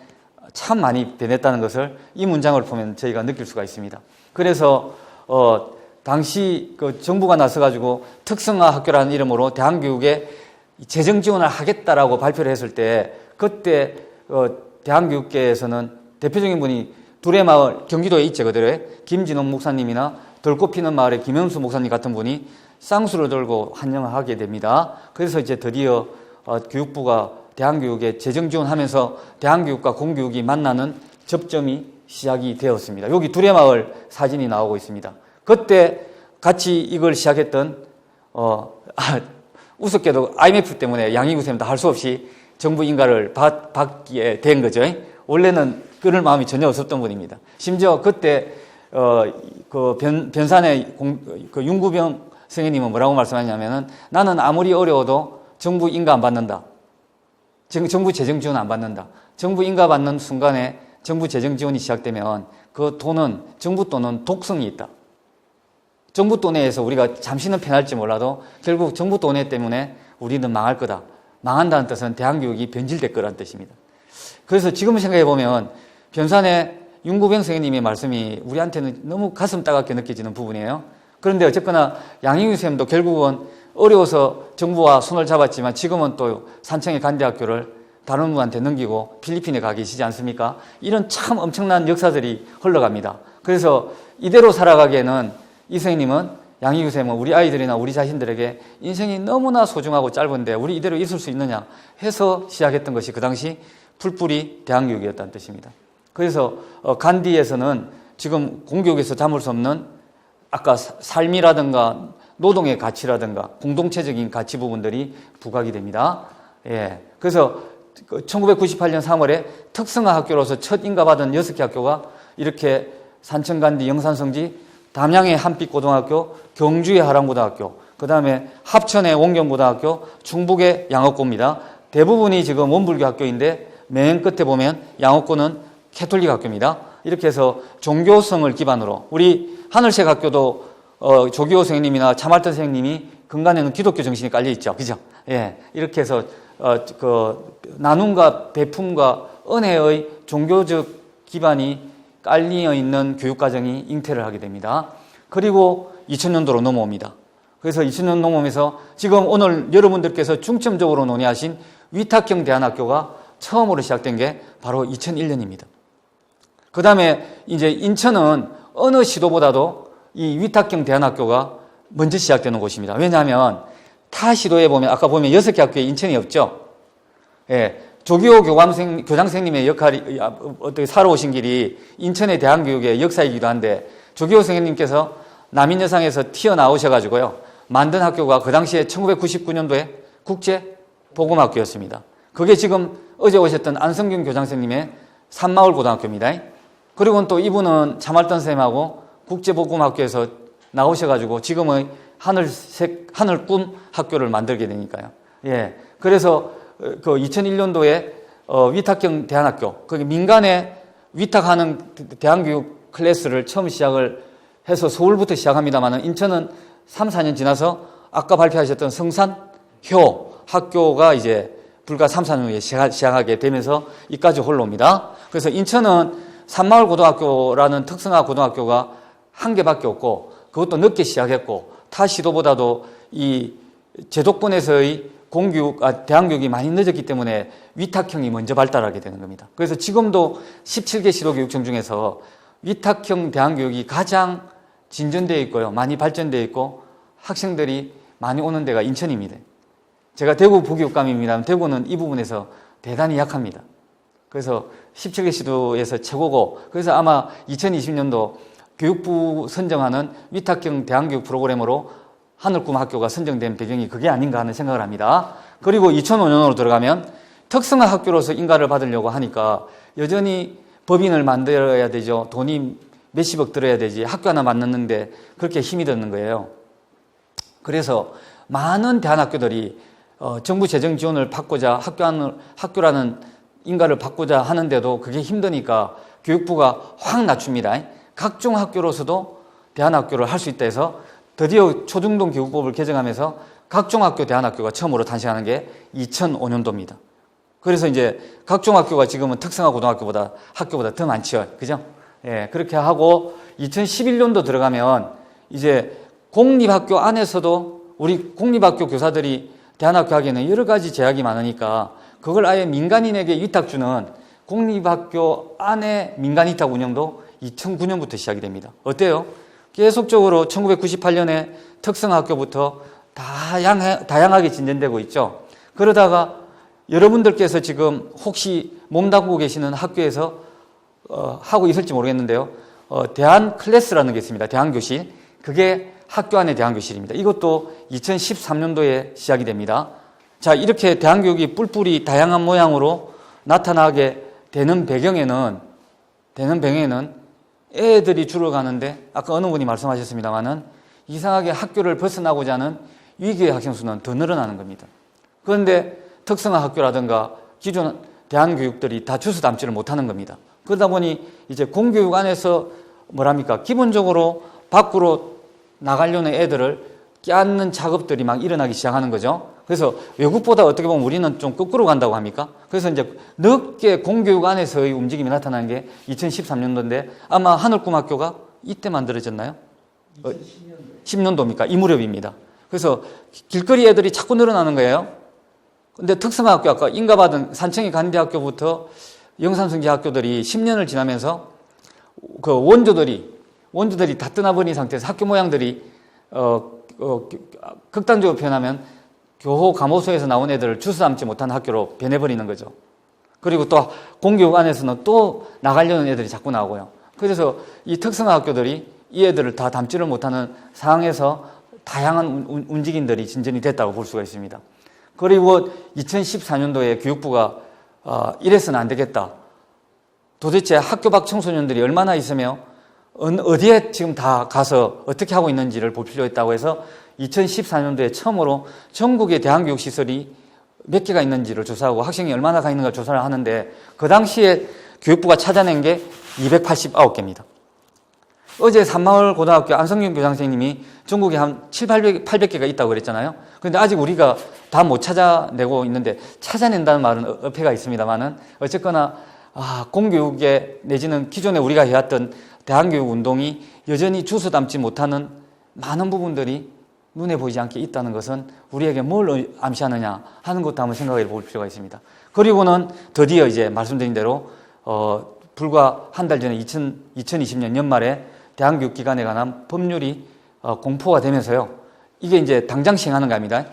참 많이 변했다는 것을 이 문장을 보면 저희가 느낄 수가 있습니다. 그래서 당시 그 정부가 나서가지고 특성화 학교라는 이름으로 대한교육에 재정 지원을 하겠다라고 발표를 했을 때 그때 대한교육계에서는 대표적인 분이 두레마을 경기도에 있죠. 그대로 김진원 목사님이나 들꽃 피는 마을의 김현수 목사님 같은 분이 쌍수를 들고 환영을 하게 됩니다. 그래서 이제 드디어 교육부가 대한교육에 재정 지원하면서 대한교육과 공교육이 만나는 접점이 시작이 되었습니다. 여기 두레마을 사진이 나오고 있습니다. 그때 같이 이걸 시작했던 우습게도 IMF 때문에 양희구 쌤도 할 수 없이 정부 인가를 받게 된 거죠. 원래는 끊을 마음이 전혀 없었던 분입니다. 심지어 그때 변산의 윤구병 선생님은 뭐라고 말씀하냐면은 나는 아무리 어려워도 정부 인가 안 받는다. 정부 재정 지원 안 받는다. 정부 인가 받는 순간에 정부 재정 지원이 시작되면 그 돈은 정부 돈은 독성이 있다. 정부 돈에서 우리가 잠시는 편할지 몰라도 결국 정부 돈에 때문에 우리는 망할 거다. 망한다는 뜻은 대한교육이 변질될 거라는 뜻입니다. 그래서 지금 생각해 보면 변산의 윤구병 선생님의 말씀이 우리한테는 너무 가슴 따갑게 느껴지는 부분이에요. 그런데 어쨌거나 양희규 쌤도 결국은 어려워서 정부와 손을 잡았지만 지금은 또 산청의 간대학교를 다른 분한테 넘기고 필리핀에 가 계시지 않습니까? 이런 참 엄청난 역사들이 흘러갑니다. 그래서 이대로 살아가기에는 이 선생님은 양희규 쌤은 우리 아이들이나 우리 자신들에게 인생이 너무나 소중하고 짧은데 우리 이대로 있을 수 있느냐 해서 시작했던 것이 그 당시 풀뿌리 대한교육이었다는 뜻입니다. 그래서 간디에서는 지금 공교육에서 담을 수 없는 아까 삶이라든가 노동의 가치라든가 공동체적인 가치 부분들이 부각이 됩니다. 예. 그래서 1998년 3월에 특성화 학교로서 첫 인가받은 6개 학교가 이렇게 산청간디 영산성지, 담양의 한빛고등학교, 경주의 하랑고등학교, 그 다음에 합천의 원경고등학교, 충북의 양옥고입니다. 대부분이 지금 원불교 학교인데 맨 끝에 보면 양옥고는 캐톨릭 학교입니다. 이렇게 해서 종교성을 기반으로 우리 하늘색 학교도 조기호 선생님이나 차말던 선생님이 근간에는 기독교 정신이 깔려 있죠. 그죠? 예, 이렇게 해서 나눔과 배품과 은혜의 종교적 기반이 깔리어 있는 교육과정이 잉태를 하게 됩니다. 그리고 2000년도로 넘어옵니다. 그래서 2000년 넘어오면서 지금 오늘 여러분들께서 중점적으로 논의하신 위탁형 대안학교가 처음으로 시작된 게 바로 2001년입니다. 그 다음에 이제 인천은 어느 시도보다도 이 위탁형 대안학교가 먼저 시작되는 곳입니다. 왜냐하면 타 시도에 보면 아까 보면 6개 학교에 인천이 없죠. 예, 조기호 교장선생님의 역할이 어떻게 살아오신 길이 인천의 대안교육의 역사이기도 한데 조기호 선생님께서 남인여상에서 튀어나오셔가지고요 만든 학교가 그 당시에 1999년도에 국제복음학교였습니다. 그게 지금 어제 오셨던 안성균 교장선생님의 산마을고등학교입니다. 그리고 또 이분은 차말던 선생님하고 국제복음학교에서 나오셔가지고 지금의 하늘꿈 학교를 만들게 되니까요. 예, 그래서 그 2001년도에 위탁형 대안학교, 거기 민간에 위탁하는 대안교육 클래스를 처음 시작을 해서 서울부터 시작합니다만 인천은 3, 4년 지나서 아까 발표하셨던 성산효 학교가 이제 불과 3, 4년 후에 시작하게 되면서 이까지 홀로옵니다. 그래서 인천은 산마을고등학교라는 특성화 고등학교가 한 개밖에 없고 그것도 늦게 시작했고 타 시도보다도 이 제도권에서의 대안교육이 많이 늦었기 때문에 위탁형이 먼저 발달하게 되는 겁니다. 그래서 지금도 17개 시도교육청 중에서 위탁형 대안교육이 가장 진전되어 있고요. 많이 발전되어 있고 학생들이 많이 오는 데가 인천입니다. 제가 대구 부교육감입니다. 대구는 이 부분에서 대단히 약합니다. 그래서 17개 시도에서 최고고 그래서 아마 2020년도 교육부 선정하는 위탁형 대안교육 프로그램으로 하늘꿈 학교가 선정된 배경이 그게 아닌가 하는 생각을 합니다. 그리고 2005년으로 들어가면 특성화 학교로서 인가를 받으려고 하니까 여전히 법인을 만들어야 되죠. 돈이 몇십억 들어야 되지 학교 하나 만드는데 그렇게 힘이 드는 거예요. 그래서 많은 대안학교들이 정부 재정 지원을 받고자 학교라는 인가를 받고자 하는데도 그게 힘드니까 교육부가 확 낮춥니다. 각종 학교로서도 대안학교를 할 수 있다 해서 드디어 초중등 교육법을 개정하면서 각종 학교 대안학교가 처음으로 탄생하는 게 2005년도입니다. 그래서 이제 각종 학교가 지금은 특성화 고등학교보다 학교보다 더 많죠. 그죠? 예, 그렇게 하고 2011년도 들어가면 이제 공립학교 안에서도 우리 공립학교 교사들이 대안학교 하기에는 여러 가지 제약이 많으니까 그걸 아예 민간인에게 위탁 주는 공립학교 안에 민간 위탁 운영도 2009년부터 시작이 됩니다. 어때요? 계속적으로 1998년에 특성학교부터 다양하게 진전되고 있죠. 그러다가 여러분들께서 지금 혹시 몸담고 계시는 학교에서 하고 있을지 모르겠는데요. 대안 클래스라는 게 있습니다. 대안교실. 그게 학교 안의 대안교실입니다. 이것도 2013년도에 시작이 됩니다. 자, 이렇게 대안교육이 뿔뿔이 다양한 모양으로 나타나게 되는 배경에는 애들이 줄어가는데 아까 어느 분이 말씀하셨습니다마는 이상하게 학교를 벗어나고자 하는 위기의 학생 수는 더 늘어나는 겁니다. 그런데 특성화 학교라든가 기존 대안교육들이 다 주워담지를 못하는 겁니다. 그러다 보니 이제 공교육 안에서 기본적으로 밖으로 나가려는 애들을 껴안는 작업들이 막 일어나기 시작하는 거죠. 그래서 외국보다 어떻게 보면 우리는 좀 거꾸로 간다고 합니까? 그래서 이제 늦게 공교육 안에서의 움직임이 나타난 게 2013년도인데 아마 하늘꿈 학교가 이때 만들어졌나요? 10년도입니까? 이 무렵입니다. 그래서 길거리 애들이 자꾸 늘어나는 거예요. 근데 특성화 학교 아까 인가받은 산청이 간대학교부터 영산성지 학교들이 10년을 지나면서 그 원조들이 다 떠나버린 상태에서 학교 모양들이 극단적으로 표현하면 교호 감호소에서 나온 애들을 주워담지 못하는 학교로 변해버리는 거죠. 그리고 또 공교육 안에서는 또 나가려는 애들이 자꾸 나오고요. 그래서 이 특성화 학교들이 이 애들을 다 담지를 못하는 상황에서 다양한 움직임들이 진전이 됐다고 볼 수가 있습니다. 그리고 2014년도에 교육부가 이래서는 안 되겠다. 도대체 학교 밖 청소년들이 얼마나 있으며 어디에 지금 다 가서 어떻게 하고 있는지를 볼 필요가 있다고 해서 2014년도에 처음으로 전국의 대안교육시설이 몇 개가 있는지를 조사하고 학생이 얼마나 가 있는가 조사를 하는데 그 당시에 교육부가 찾아낸 게 289개입니다. 어제 산마을 고등학교 안성균 교장선생님이 전국에 한 800개가 있다고 그랬잖아요. 그런데 아직 우리가 다 못 찾아내고 있는데, 찾아낸다는 말은 어폐가 있습니다만은 어쨌거나 공교육에 내지는 기존에 우리가 해왔던 대안교육 운동이 여전히 주워 담지 못하는 많은 부분들이 눈에 보이지 않게 있다는 것은 우리에게 뭘 암시하느냐 하는 것도 한번 생각해 볼 필요가 있습니다. 그리고는 드디어 이제 말씀드린 대로 불과 한 달 전에 2020년 연말에 대한교육 기관에 관한 법률이 공포가 되면서요. 이게 이제 당장 시행하는 겁니다.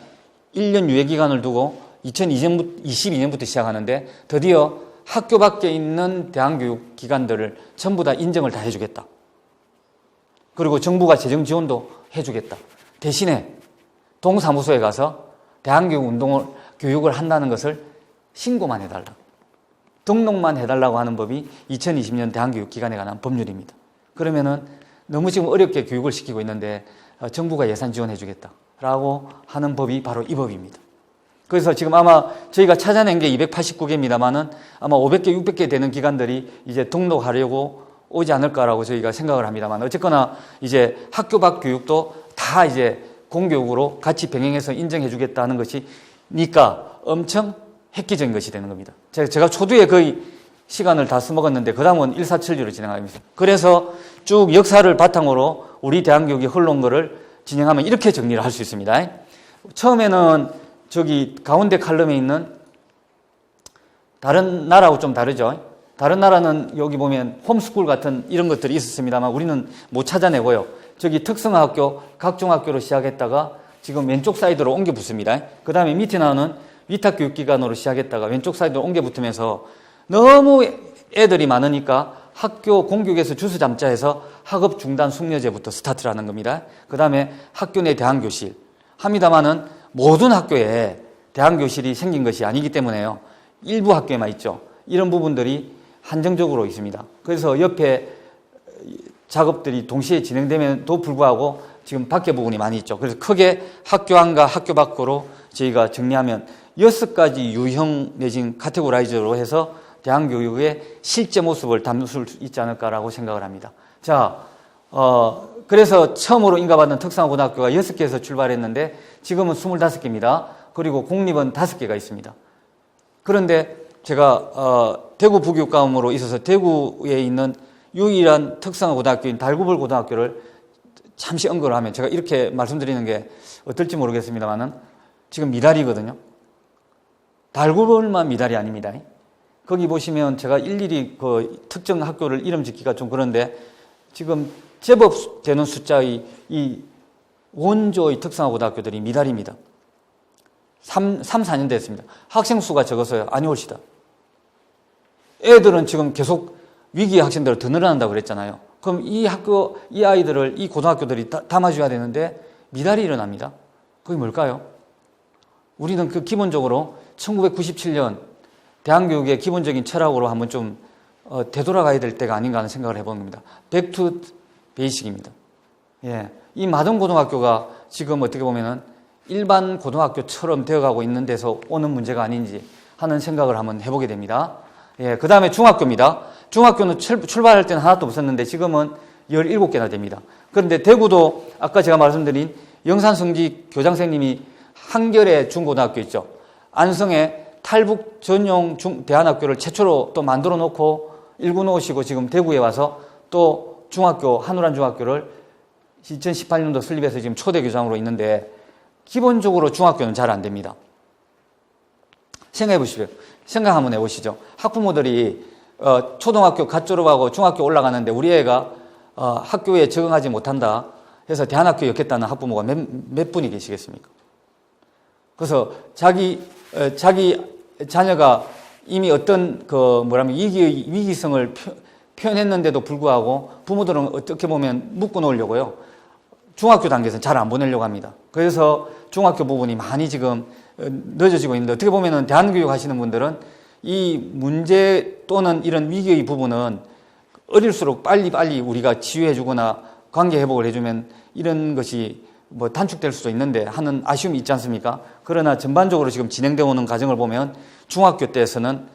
1년 유예 기간을 두고 2022년부터 시작하는데 드디어 학교 밖에 있는 대한교육 기관들을 전부 다 인정을 다 해주겠다. 그리고 정부가 재정 지원도 해주겠다. 대신에 동사무소에 가서 대한교육 운동을 교육을 한다는 것을 신고만 해달라. 등록만 해달라고 하는 법이 2020년 대한교육 기관에 관한 법률입니다. 그러면은 너무 지금 어렵게 교육을 시키고 있는데 정부가 예산 지원해 주겠다라고 하는 법이 바로 이 법입니다. 그래서 지금 아마 저희가 찾아낸 게 289개입니다만은 아마 500개, 600개 되는 기관들이 이제 등록하려고 오지 않을까라고 저희가 생각을 합니다만, 어쨌거나 이제 학교 밖 교육도 다 이제 공교육으로 같이 병행해서 인정해 주겠다는 것이니까 엄청 획기적인 것이 되는 겁니다. 제가 초두에 거의 시간을 다 써먹었는데 그 다음은 일사천리로 진행합니다. 그래서 쭉 역사를 바탕으로 우리 대한교육이 흘러온 거를 진행하면 이렇게 정리를 할 수 있습니다. 처음에는 저기 가운데 칼럼에 있는 다른 나라하고 좀 다르죠. 다른 나라는 여기 보면 홈스쿨 같은 이런 것들이 있었습니다만 우리는 못 찾아내고요. 저기 특성화학교, 각종학교로 시작했다가 지금 왼쪽 사이드로 옮겨 붙습니다. 그 다음에 밑에 나오는 위탁교육기관으로 시작했다가 왼쪽 사이드로 옮겨 붙으면서 너무 애들이 많으니까 학교 공교육에서 주수 잠자해서 학업 중단 숙려제부터 스타트를 하는 겁니다. 그 다음에 학교 내 대안교실 합니다만은 모든 학교에 대안교실이 생긴 것이 아니기 때문에요. 일부 학교에만 있죠. 이런 부분들이 한정적으로 있습니다. 그래서 옆에 작업들이 동시에 진행됨에도 불구하고 지금 밖에 부분이 많이 있죠. 그래서 크게 학교 안과 학교 밖으로 저희가 정리하면 6가지 유형 내진 카테고라이저로 해서 대한교육의 실제 모습을 담을 수 있지 않을까라고 생각을 합니다. 자, 그래서 처음으로 인가받는 특성화고등학교가 6개에서 출발했는데 지금은 25개입니다. 그리고 공립은 5개가 있습니다. 그런데 제가 대구 부교육감으로 있어서 대구에 있는 유일한 특성화고등학교인 달구벌 고등학교를 잠시 언급을 하면 제가 이렇게 말씀드리는 게 어떨지 모르겠습니다만은 지금 미달이거든요. 달구벌만 미달이 아닙니다. 거기 보시면 제가 일일이 그 특정 학교를 이름 짓기가 좀 그런데 지금 제법 되는 숫자의 이 원조의 특성화고등학교들이 미달입니다. 4년 됐습니다. 학생 수가 적어서요. 아니 올시다. 애들은 지금 계속 위기의 학생들을 더 늘어난다고 그랬잖아요. 그럼 이 학교, 이 아이들을 이 고등학교들이 담아줘야 되는데 미달이 일어납니다. 그게 뭘까요? 우리는 그 기본적으로 1997년 대한교육의 기본적인 철학으로 한번 좀 되돌아가야 될 때가 아닌가 하는 생각을 해보는 겁니다. Back to basic입니다. 예. 이 마동고등학교가 지금 어떻게 보면은 일반 고등학교처럼 되어가고 있는 데서 오는 문제가 아닌지 하는 생각을 한번 해보게 됩니다. 예. 그 다음에 중학교입니다. 중학교는 출발할 때는 하나도 없었는데 지금은 17개나 됩니다. 그런데 대구도 아까 제가 말씀드린 영산성지 교장선생님이 한결의 중고등학교 있죠. 안성에 탈북 전용 대안학교를 최초로 또 만들어 놓고 일구 놓으시고 지금 대구에 와서 또 중학교, 한우란 중학교를 2018년도 설립해서 지금 초대 교장으로 있는데 기본적으로 중학교는 잘 안 됩니다. 생각해 보십시오. 생각 한번 해보시죠. 학부모들이 초등학교 갓 졸업하고 중학교 올라가는데 우리 애가 학교에 적응하지 못한다 해서 대안학교에 였겠다는 학부모가 몇 분이 계시겠습니까? 그래서 자기 자녀가 이미 어떤 위기성을 표현했는데도 불구하고 부모들은 어떻게 보면 묶어 놓으려고요. 중학교 단계에서 잘 안 보내려고 합니다. 그래서 중학교 부분이 많이 지금 늦어지고 있는데 어떻게 보면은 대안교육 하시는 분들은 이 문제 또는 이런 위기의 부분은 어릴수록 빨리 우리가 치유해 주거나 관계 회복을 해주면 이런 것이 단축될 수도 있는데 하는 아쉬움이 있지 않습니까? 그러나 전반적으로 지금 진행되어 오는 과정을 보면 중학교 때에서는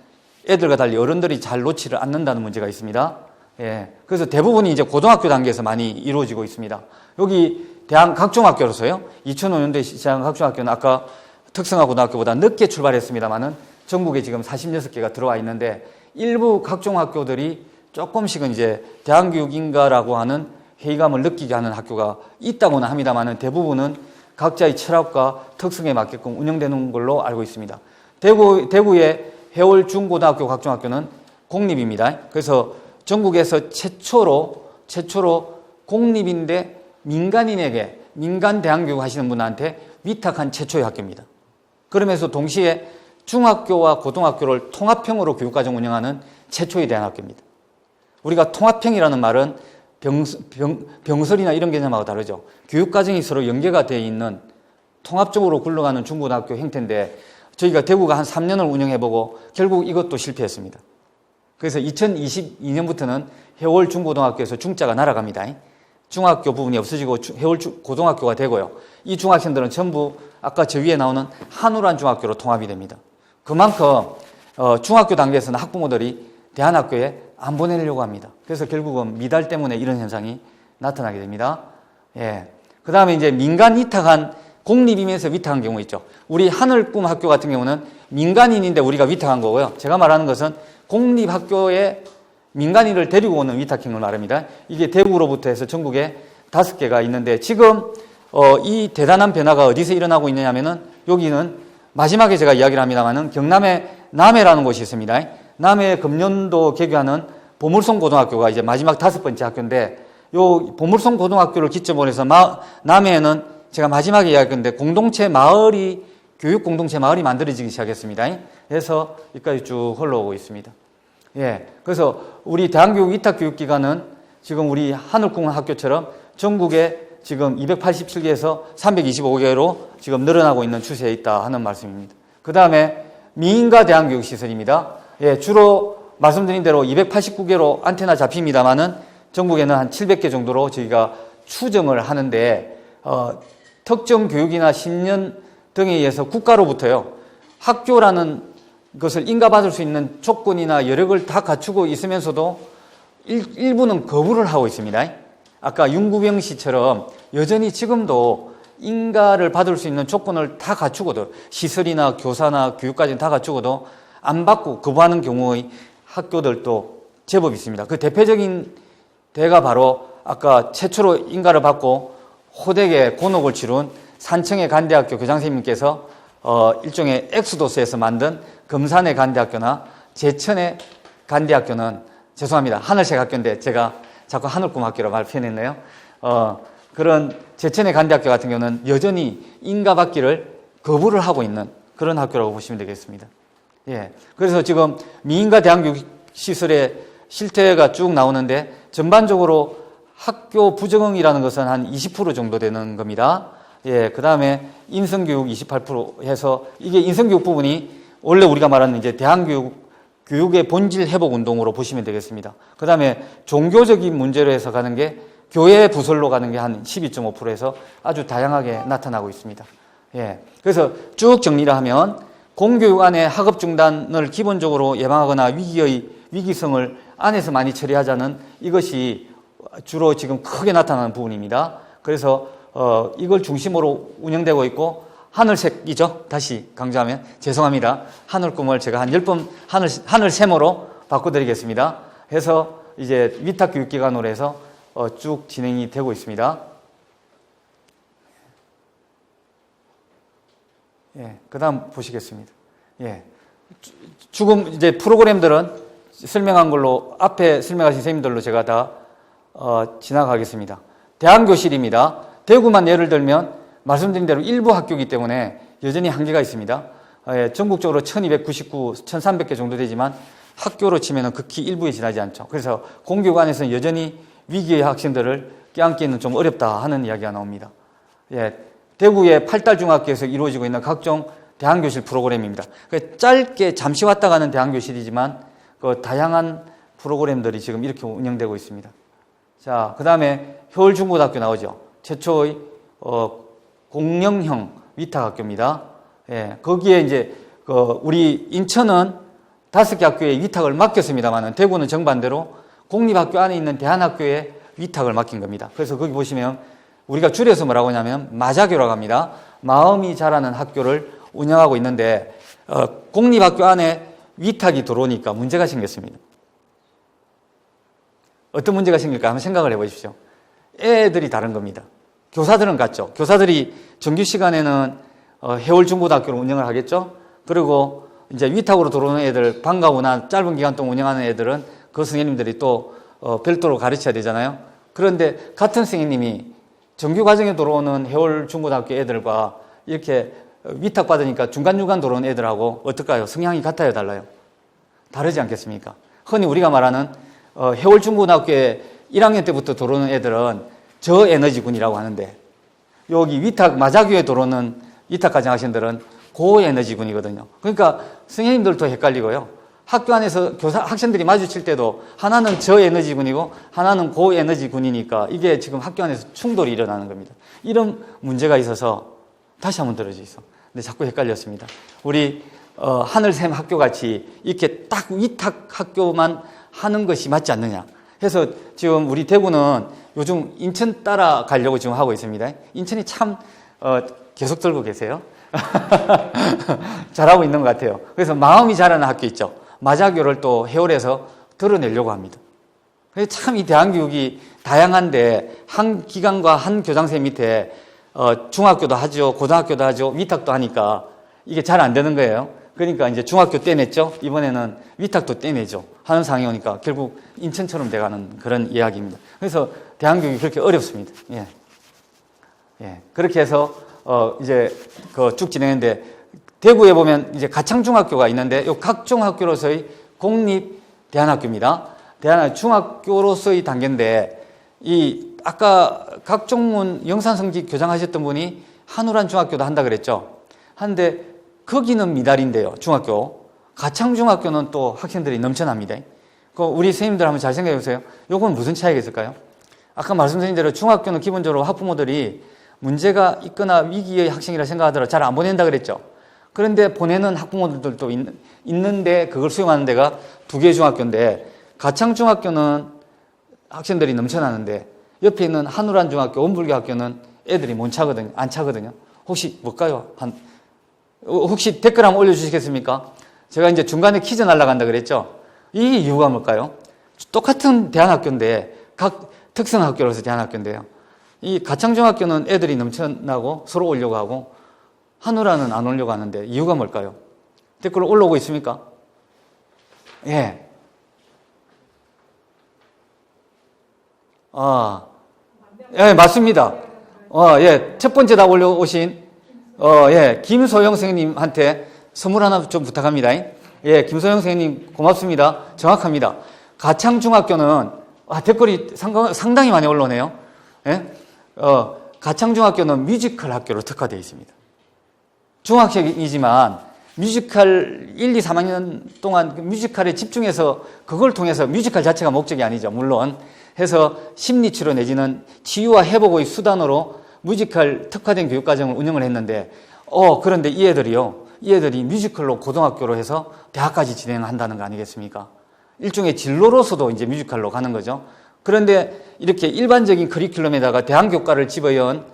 애들과 달리 어른들이 잘 놓지를 않는다는 문제가 있습니다. 예. 그래서 대부분이 이제 고등학교 단계에서 많이 이루어지고 있습니다. 여기 각중학교로서요. 2005년도에 시작한 각중학교는 아까 특성화 고등학교보다 늦게 출발했습니다만은 전국에 지금 46개가 들어와 있는데 일부 각중학교들이 조금씩은 이제 대한교육인가라고 하는 회의감을 느끼게 하는 학교가 있다고는 합니다만은 대부분은 각자의 철학과 특성에 맞게끔 운영되는 걸로 알고 있습니다. 대구의 해월 중고등학교 각중학교는 공립입니다. 그래서 전국에서 최초로 공립인데 민간인에게 민간 대학교육 하시는 분한테 위탁한 최초의 학교입니다. 그러면서 동시에 중학교와 고등학교를 통합형으로 교육과정 운영하는 최초의 대안학교입니다. 우리가 통합형이라는 말은 병설이나 이런 개념하고 다르죠. 교육과정이 서로 연계가 되어 있는 통합적으로 굴러가는 중고등학교 형태인데 저희가 대구가 한 3년을 운영해보고 결국 이것도 실패했습니다. 그래서 2022년부터는 해월 중고등학교에서 중자가 날아갑니다. 중학교 부분이 없어지고 해월 고등학교가 되고요. 이 중학생들은 전부 아까 저 위에 나오는 한우란 중학교로 통합이 됩니다. 그만큼 중학교 단계에서는 학부모들이 대안학교에 안 보내려고 합니다. 그래서 결국은 미달 때문에 이런 현상이 나타나게 됩니다. 예. 그 다음에 이제 민간 위탁한 공립이면서 위탁한 경우 있죠. 우리 하늘꿈 학교 같은 경우는 민간인인데 우리가 위탁한 거고요. 제가 말하는 것은 공립학교에 민간인을 데리고 오는 위탁형을 말합니다. 이게 대구로부터 해서 전국에 5개가 있는데 지금 이 대단한 변화가 어디서 일어나고 있느냐 하면은 여기는 마지막에 제가 이야기를 합니다만은 경남에 남해라는 곳이 있습니다. 남해 금년도 개교하는 보물송 고등학교가 이제 마지막 5번째 학교인데 요 보물송 고등학교를 기점으로 해서 남해에는 제가 마지막에 이야기했는데 교육 공동체 마을이 만들어지기 시작했습니다. 그래서 여기까지 쭉 흘러오고 있습니다. 예. 그래서 우리 대한교육 위탁교육기관은 지금 우리 하늘꿈 학교처럼 전국에 지금 287개에서 325개로 지금 늘어나고 있는 추세에 있다 하는 말씀입니다. 그 다음에 미인가 대한교육시설입니다. 예. 주로 말씀드린 대로 289개로 안테나 잡힙니다만은 전국에는 한 700개 정도로 저희가 추정을 하는데, 특정 교육이나 10년 등에 의해서 국가로부터요, 학교라는 것을 인가받을 수 있는 조건이나 여력을 다 갖추고 있으면서도 일부는 거부를 하고 있습니다. 아까 윤구병 씨처럼 여전히 지금도 인가를 받을 수 있는 조건을 다 갖추고도 시설이나 교사나 교육까지 다 갖추고도 안 받고 거부하는 경우의 학교들도 제법 있습니다. 그 대표적인 대가 바로 아까 최초로 인가를 받고 호되게 곤혹을 치룬 산청의 간대학교 교장선생님께서 일종의 엑소도스에서 만든 금산의 간대학교나 제천의 간대학교는 죄송합니다. 하늘색 학교인데 제가 자꾸 하늘꿈 학교로 말 표현했네요. 그런 제천의 간대학교 같은 경우는 여전히 인가받기를 거부를 하고 있는 그런 학교라고 보시면 되겠습니다. 예. 그래서 지금 미인가 대학교육시설의 실태가 쭉 나오는데 전반적으로 학교 부정응이라는 것은 한 20% 정도 되는 겁니다. 예, 그 다음에 인성교육 28% 해서 이게 인성교육 부분이 원래 우리가 말하는 이제 교육의 본질 회복 운동으로 보시면 되겠습니다. 그 다음에 종교적인 문제로 해서 가는 게 교회 부설로 가는 게 한 12.5%에서 아주 다양하게 나타나고 있습니다. 예, 그래서 쭉 정리를 하면 공교육 안에 학업 중단을 기본적으로 예방하거나 위기성을 안에서 많이 처리하자는 이것이 주로 지금 크게 나타나는 부분입니다. 그래서 이걸 중심으로 운영되고 있고 하늘색이죠. 다시 강조하면 죄송합니다. 하늘꿈을 제가 한 10번 하늘샘으로 바꿔드리겠습니다. 해서 이제 위탁교육기관으로 해서 쭉 진행이 되고 있습니다. 예, 그 다음 보시겠습니다. 예. 지금 이제 프로그램들은 설명한 걸로 앞에 설명하신 선생님들로 제가 다 지나가겠습니다. 대안교실입니다. 대구만 예를 들면 말씀드린 대로 일부 학교이기 때문에 여전히 한계가 있습니다. 전국적으로 1299, 1300개 정도 되지만 학교로 치면 극히 일부에 지나지 않죠. 그래서 공교육 안에서는 여전히 위기의 학생들을 껴안기는 좀 어렵다 하는 이야기가 나옵니다. 예, 대구의 팔달중학교에서 이루어지고 있는 각종 대안교실 프로그램입니다. 짧게 잠시 왔다 가는 대안교실이지만 그 다양한 프로그램들이 지금 이렇게 운영되고 있습니다. 자, 그 다음에 효월중고등학교 나오죠. 최초의 공영형 위탁학교입니다. 예, 거기에 이제 우리 인천은 5개 학교에 위탁을 맡겼습니다만은 대구는 정반대로 공립학교 안에 있는 대안학교에 위탁을 맡긴 겁니다. 그래서 거기 보시면 우리가 줄여서 뭐라고 하냐면 마자교라고 합니다. 마음이 자라는 학교를 운영하고 있는데 공립학교 안에 위탁이 들어오니까 문제가 생겼습니다. 어떤 문제가 생길까 한번 생각을 해보십시오. 애들이 다른 겁니다. 교사들은 같죠. 교사들이 정규 시간에는 해월중고등학교를 운영을 하겠죠. 그리고 이제 위탁으로 들어오는 애들, 방과후나 짧은 기간 동안 운영하는 애들은 그 선생님들이 또 별도로 가르쳐야 되잖아요. 그런데 같은 선생님이 정규 과정에 들어오는 해월중고등학교 애들과 이렇게 위탁받으니까 중간중간 들어오는 애들하고 어떨까요? 성향이 같아요, 달라요? 다르지 않겠습니까? 흔히 우리가 말하는 해월중고등학교에 1학년 때부터 들어오는 애들은 저에너지군이라고 하는데 여기 위탁 마자교에 들어오는 위탁과정 학생들은 고에너지군이거든요. 그러니까 선생님들도 헷갈리고요. 학교 안에서 학생들이 마주칠 때도 하나는 저에너지군이고 하나는 고에너지군이니까 이게 지금 학교 안에서 충돌이 일어나는 겁니다. 이런 문제가 있어서 다시 한번 들어주세요. 근데 자꾸 헷갈렸습니다. 우리 하늘샘 학교같이 이렇게 딱 위탁 학교만 하는 것이 맞지 않느냐 해서 지금 우리 대구는 요즘 인천 따라가려고 지금 하고 있습니다. 인천이 참 계속 들고 계세요. 잘하고 있는 것 같아요. 그래서 마음이 자라는 학교 있죠. 마자교를 또 해월에서 드러내려고 합니다. 그래서 참 이 대한교육이 다양한데 한 기관과 한 교장선생님 밑에 중학교도 하죠, 고등학교도 하죠, 위탁도 하니까 이게 잘 안 되는 거예요. 그러니까 이제 중학교 떼냈죠. 이번에는 위탁도 떼내죠. 하는 상황이 오니까 결국 인천처럼 돼가는 그런 이야기입니다. 그래서 대한교육이 그렇게 어렵습니다. 예. 예. 그렇게 해서 이제 쭉 진행했는데 대구에 보면 이제 가창중학교가 있는데 이 각중학교로서의 공립 대안학교입니다. 중학교로서의 단계인데 이 아까 각종문 영산성지 교장하셨던 분이 한우란 중학교도 한다 그랬죠. 한데 거기는 미달인데요. 중학교. 가창중학교는 또 학생들이 넘쳐납니다. 우리 선생님들 한번 잘 생각해 보세요. 요건 무슨 차이가 있을까요? 아까 말씀드린 대로 중학교는 기본적으로 학부모들이 문제가 있거나 위기의 학생이라 생각하더라도 잘 안 보낸다 그랬죠. 그런데 보내는 학부모들도 있는데 그걸 수용하는 데가 두 개의 중학교인데 가창중학교는 학생들이 넘쳐나는데 옆에 있는 한우란 중학교, 원불교 학교는 애들이 못 차거든요. 안 차거든요. 혹시 뭘까요? 혹시 댓글 한번 올려주시겠습니까? 제가 이제 중간에 퀴즈 날라간다 그랬죠? 이 이유가 뭘까요? 똑같은 대안학교인데 각 특성학교로서 대안학교인데요. 이 가창중학교는 애들이 넘쳐나고 서로 오려고 하고 한우라는 안 오려고 하는데 이유가 뭘까요? 댓글 올라오고 있습니까? 예. 예, 맞습니다. 예. 첫 번째 다 올려오신 예, 김소영 선생님한테 선물 하나 좀 부탁합니다. 예, 김소영 선생님 고맙습니다. 정확합니다. 가창중학교는 댓글이 상당히 많이 올라오네요. 예? 가창중학교는 뮤지컬 학교로 특화되어 있습니다. 중학생이지만 뮤지컬 1, 2, 3학년 동안 뮤지컬에 집중해서 그걸 통해서 뮤지컬 자체가 목적이 아니죠. 물론 해서 심리치료 내지는 치유와 회복의 수단으로 뮤지컬 특화된 교육과정을 운영을 했는데 그런데 이 애들이 뮤지컬로 고등학교로 해서 대학까지 진행한다는 거 아니겠습니까? 일종의 진로로서도 이제 뮤지컬로 가는 거죠. 그런데 이렇게 일반적인 커리큘럼에다가 대안교과를 집어연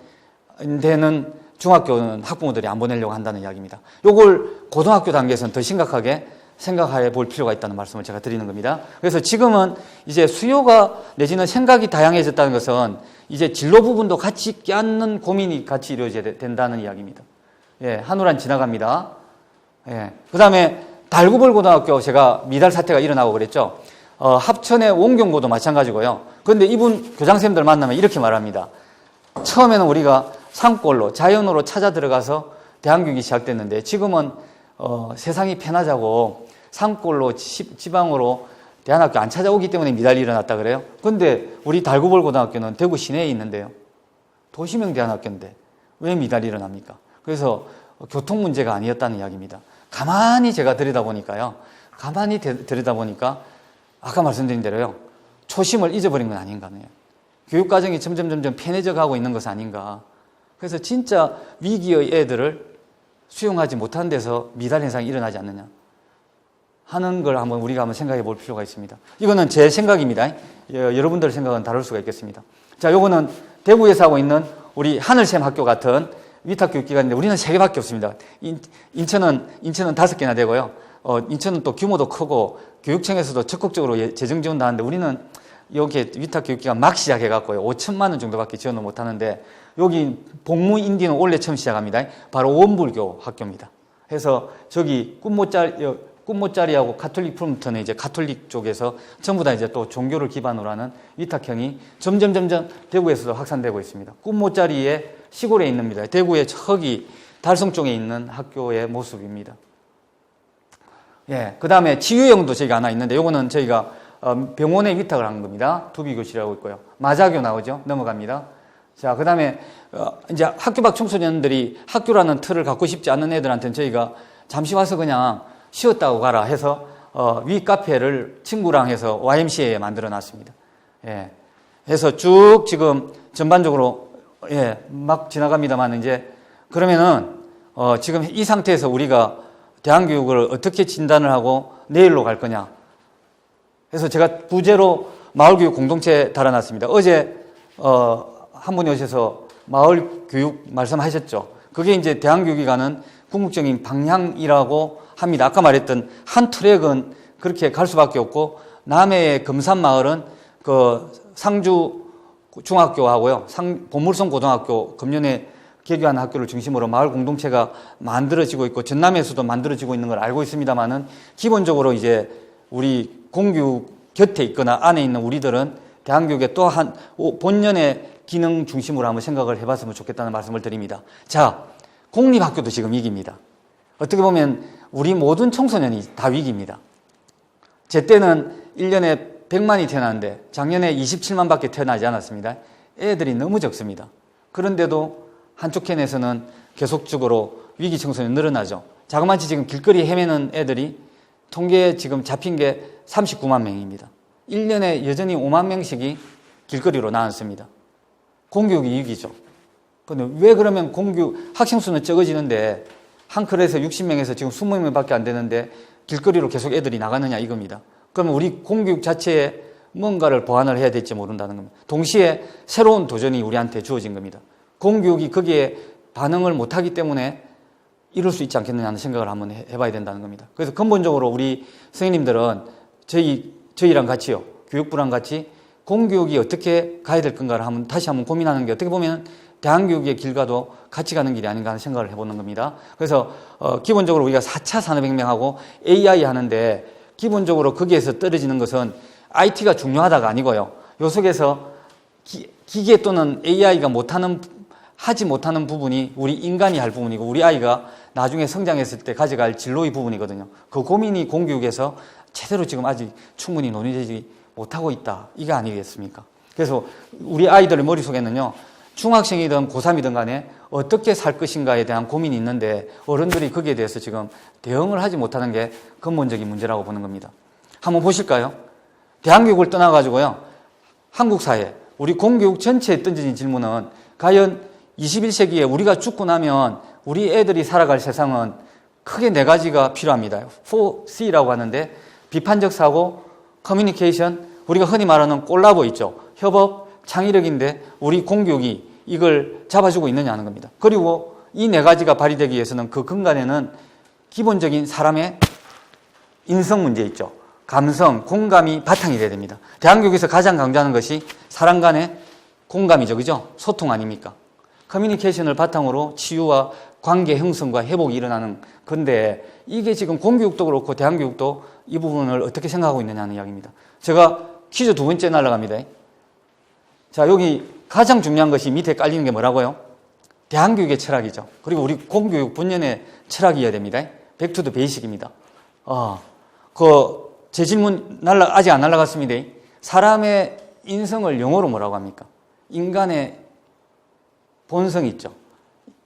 데는 중학교는 학부모들이 안 보내려고 한다는 이야기입니다. 요걸 고등학교 단계에서는 더 심각하게 생각해 볼 필요가 있다는 말씀을 제가 드리는 겁니다. 그래서 지금은 이제 수요가 내지는 생각이 다양해졌다는 것은 이제 진로 부분도 같이 껴안는 고민이 같이 이루어져야 된다는 이야기입니다. 예, 한우란 지나갑니다. 예. 그 다음에 달구벌 고등학교 제가 미달 사태가 일어나고 그랬죠. 합천의 원경고도 마찬가지고요. 그런데 이분 교장선생님들 만나면 이렇게 말합니다. 처음에는 우리가 산골로 자연으로 찾아 들어가서 대한교육이 시작됐는데 지금은 세상이 편하자고 산골로 지방으로 대안학교 안 찾아오기 때문에 미달이 일어났다 그래요. 그런데 우리 달구벌 고등학교는 대구 시내에 있는데요. 도시명 대안학교인데 왜 미달이 일어납니까? 그래서 교통 문제가 아니었다는 이야기입니다. 가만히 제가 들여다보니까 아까 말씀드린 대로요. 초심을 잊어버린 건 아닌가 하네요. 교육과정이 점점 편해져 가고 있는 것은 아닌가. 그래서 진짜 위기의 애들을 수용하지 못한 데서 미달 현상이 일어나지 않느냐 하는 걸 우리가 한번 생각해 볼 필요가 있습니다. 이거는 제 생각입니다. 여러분들 생각은 다를 수가 있겠습니다. 자, 요거는 대구에서 하고 있는 우리 하늘샘 학교 같은 위탁교육기관인데 우리는 3개밖에 없습니다. 인천은 5개나 되고요. 인천은 또 규모도 크고 교육청에서도 적극적으로 재정 지원도 하는데 우리는 여기 위탁교육기관 막 시작해갖고요. 5천만 원 정도밖에 지원을 못 하는데 여기 복무인디는 올해 처음 시작합니다. 바로 원불교 학교입니다. 그래서 저기 꿈모짜리하고 가톨릭 프롬프트는 이제 가톨릭 쪽에서 전부 다 이제 또 종교를 기반으로 하는 위탁형이 점점 대구에서도 확산되고 있습니다. 꿈모짜리의 시골에 있습니다. 대구의 저기 달성 쪽에 있는 학교의 모습입니다. 예, 그 다음에 치유형도 저희가 하나 있는데 요거는 저희가 병원에 위탁을 한 겁니다. 두비교실이라고 있고요. 마자교 나오죠? 넘어갑니다. 자, 그 다음에 이제 학교 밖 청소년들이 학교라는 틀을 갖고 싶지 않는 애들한테는 저희가 잠시 와서 그냥 쉬었다고 가라 해서 위 카페를 친구랑 해서 YMCA에 만들어 놨습니다. 예. 해서 쭉 지금 전반적으로 막 지나갑니다만 이제 그러면은 지금 이 상태에서 우리가 대안교육을 어떻게 진단을 하고 내일로 갈 거냐. 그래서 제가 부제로 마을교육 공동체 달아놨습니다. 어제 한 분이 오셔서 마을교육 말씀하셨죠. 그게 이제 대안교육이 가는 궁극적인 방향이라고 합니다. 아까 말했던 한 트랙은 그렇게 갈 수밖에 없고 남해의 금산마을은 그 상주 중학교하고요, 보물성 고등학교 금년에 개교한 학교를 중심으로 마을 공동체가 만들어지고 있고 전남에서도 만들어지고 있는 걸 알고 있습니다만은 기본적으로 이제 우리 공교육 곁에 있거나 안에 있는 우리들은 대안교육의 또한 본연의 기능 중심으로 한번 생각을 해봤으면 좋겠다는 말씀을 드립니다. 자, 공립학교도 지금 위기입니다. 어떻게 보면 우리 모든 청소년이 다 위기입니다. 제 때는 1년에 100만이 태어났는데 작년에 27만 밖에 태어나지 않았습니다. 애들이 너무 적습니다. 그런데도 한쪽 캔에서는 계속적으로 위기 청소년이 늘어나죠. 자그마치 지금 길거리 헤매는 애들이 통계에 지금 잡힌 게 39만 명입니다. 1년에 여전히 5만 명씩이 길거리로 나왔습니다. 공교육이 위기죠. 그런데 왜 그러면 공교육 학생 수는 적어지는데 한 클에서 60명에서 지금 20명밖에 안 되는데 길거리로 계속 애들이 나가느냐 이겁니다. 그러면 우리 공교육 자체에 뭔가를 보완을 해야 될지 모른다는 겁니다. 동시에 새로운 도전이 우리한테 주어진 겁니다. 공교육이 거기에 반응을 못하기 때문에 이룰 수 있지 않겠느냐는 생각을 한번 해봐야 된다는 겁니다. 그래서 근본적으로 우리 선생님들은 저희랑 같이요, 교육부랑 같이 공교육이 어떻게 가야 될 건가를 다시 한번 고민하는 게 어떻게 보면 대안교육의 길과도 같이 가는 길이 아닌가 하는 생각을 해보는 겁니다. 그래서 기본적으로 우리가 4차 산업혁명하고 AI 하는데 기본적으로 거기에서 떨어지는 것은 IT가 중요하다가 아니고요. 요 속에서 기계 또는 AI가 하지 못하는 부분이 우리 인간이 할 부분이고 우리 아이가 나중에 성장했을 때 가져갈 진로의 부분이거든요. 그 고민이 공교육에서 제대로 지금 아직 충분히 논의되지 못하고 있다. 이게 아니겠습니까? 그래서 우리 아이들 머릿속에는요, 중학생이든 고3이든 간에 어떻게 살 것인가에 대한 고민이 있는데 어른들이 거기에 대해서 지금 대응을 하지 못하는 게 근본적인 문제라고 보는 겁니다. 한번 보실까요? 대안교육을 떠나가지고요, 한국 사회, 우리 공교육 전체에 던져진 질문은 과연 21세기에 우리가 죽고 나면 우리 애들이 살아갈 세상은 크게 4가지가 필요합니다. 4C라고 하는데 비판적 사고, 커뮤니케이션, 우리가 흔히 말하는 콜라보 있죠. 협업, 창의력인데 우리 공교육이 이걸 잡아주고 있느냐 하는 겁니다. 그리고 이 4가지가 발휘되기 위해서는 그 근간에는 기본적인 사람의 인성 문제 있죠. 감성, 공감이 바탕이 돼야 됩니다. 대한교육에서 가장 강조하는 것이 사람 간의 공감이죠. 그죠? 소통 아닙니까? 커뮤니케이션을 바탕으로 치유와 관계 형성과 회복이 일어나는 건데 이게 지금 공교육도 그렇고 대한교육도 이 부분을 어떻게 생각하고 있느냐는 이야기입니다. 제가 퀴즈 2번째 날아갑니다. 자, 여기 가장 중요한 것이 밑에 깔리는 게 뭐라고요? 대한교육의 철학이죠. 그리고 우리 공교육 본연의 철학이어야 됩니다. 백투더 베이식입니다. 제 질문 아직 안 날아갔습니다. 사람의 인성을 영어로 뭐라고 합니까? 인간의 본성 있죠.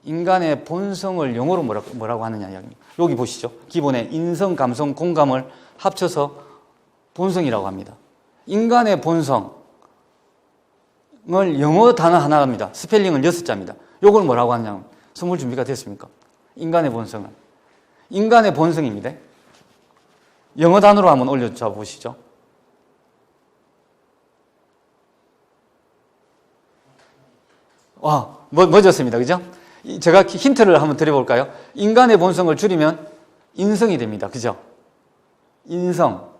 인간의 본성을 영어로 뭐라고 하느냐 이야기입니다. 여기 보시죠. 기본에 인성, 감성, 공감을 합쳐서 본성이라고 합니다. 인간의 본성을 영어 단어 하나입니다. 스펠링은 6자입니다. 이걸 뭐라고 하느냐. 선물 준비가 됐습니까? 인간의 본성은. 인간의 본성입니다. 영어 단어로 한번 올려줘 보시죠. 멋졌습니다. 그죠? 제가 힌트를 한번 드려볼까요? 인간의 본성을 줄이면 인성이 됩니다. 그죠? 인성.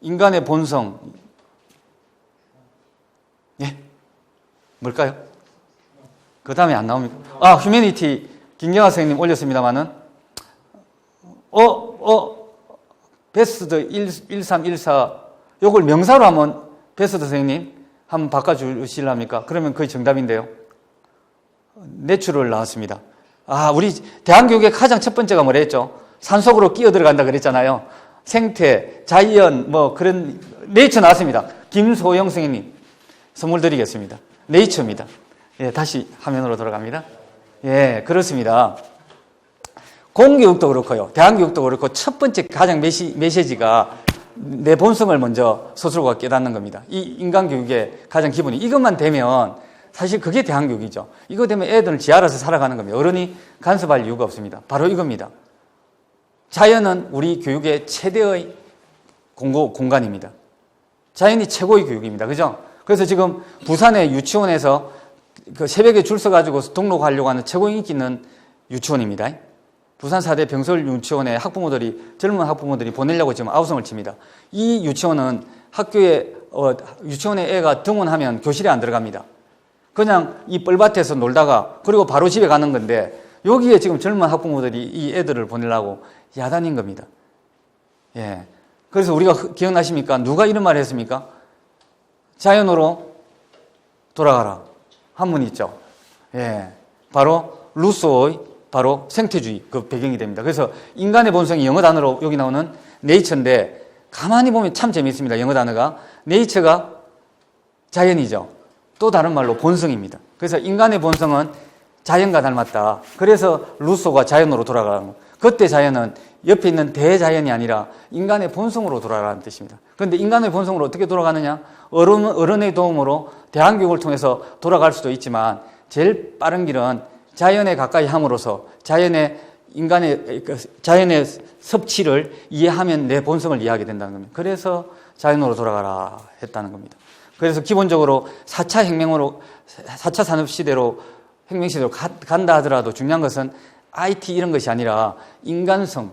인간의 본성. 예? 뭘까요? 그 다음에 안 나옵니까? 휴머니티 김경아 선생님 올렸습니다만은, 베스트 1314, 요걸 명사로 한번, 베스트 선생님, 한번 바꿔주실랍니까? 그러면 거의 정답인데요. 내추럴 나왔습니다. 우리 대한교육의 가장 첫 번째가 뭐라 했죠? 산속으로 끼어 들어간다 그랬잖아요. 생태, 자연, 그런, 네이처 나왔습니다. 김소영 선생님, 선물 드리겠습니다. 네이처입니다. 예, 다시 화면으로 돌아갑니다. 예, 그렇습니다. 공교육도 그렇고요. 대한교육도 그렇고, 첫 번째 가장 메시지가 내 본성을 먼저 스스로가 깨닫는 겁니다. 이 인간교육의 가장 기본이. 이것만 되면, 사실 그게 대한교육이죠. 이거 되면 애들은 지 알아서 살아가는 겁니다. 어른이 간섭할 이유가 없습니다. 바로 이겁니다. 자연은 우리 교육의 최대의 공간입니다. 자연이 최고의 교육입니다. 그죠? 그래서 지금 부산의 유치원에서 그 새벽에 줄 서가지고 등록하려고 하는 최고 인기 있는 유치원입니다. 부산 4대 병설 유치원에 젊은 학부모들이 보내려고 지금 아우성을 칩니다. 이 유치원은 유치원에 애가 등원하면 교실에 안 들어갑니다. 그냥 이 뻘밭에서 놀다가 그리고 바로 집에 가는 건데 여기에 지금 젊은 학부모들이 이 애들을 보내려고 야단인 겁니다. 예. 그래서 우리가 기억나십니까? 누가 이런 말을 했습니까? 자연으로 돌아가라. 한문 있죠. 예. 바로 루소의 바로 생태주의 그 배경이 됩니다. 그래서 인간의 본성이 영어 단어로 여기 나오는 네이처인데 가만히 보면 참 재미있습니다. 영어 단어가. 네이처가 자연이죠. 또 다른 말로 본성입니다. 그래서 인간의 본성은 자연과 닮았다. 그래서 루소가 자연으로 돌아가는 거. 그때 자연은 옆에 있는 대자연이 아니라 인간의 본성으로 돌아가는 뜻입니다. 그런데 인간의 본성으로 어떻게 돌아가느냐? 어른의 도움으로 대한교육을 통해서 돌아갈 수도 있지만 제일 빠른 길은 자연에 가까이 함으로써 자연의 섭취를 이해하면 내 본성을 이해하게 된다는 겁니다. 그래서 자연으로 돌아가라 했다는 겁니다. 그래서 기본적으로 4차 산업시대로 혁명시대로 간다 하더라도 중요한 것은 IT 이런 것이 아니라 인간성,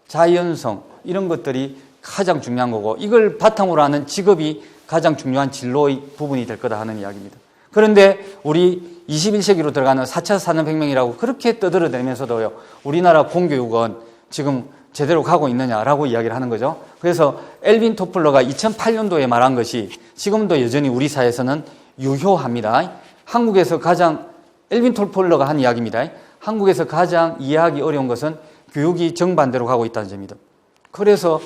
자연성 이런 것들이 가장 중요한 거고 이걸 바탕으로 하는 직업이 가장 중요한 진로의 부분이 될 거다 하는 이야기입니다. 그런데 우리 21세기로 들어가는 4차 산업혁명이라고 그렇게 떠들어대면서도요, 우리나라 공교육은 지금 제대로 가고 있느냐라고 이야기를 하는 거죠. 그래서 엘빈 토플러가 2008년도에 말한 것이 지금도 여전히 우리 사회에서는 유효합니다. 엘빈 토플러가 한 이야기입니다. 한국에서 가장 이해하기 어려운 것은 교육이 정반대로 가고 있다는 점입니다. 그래서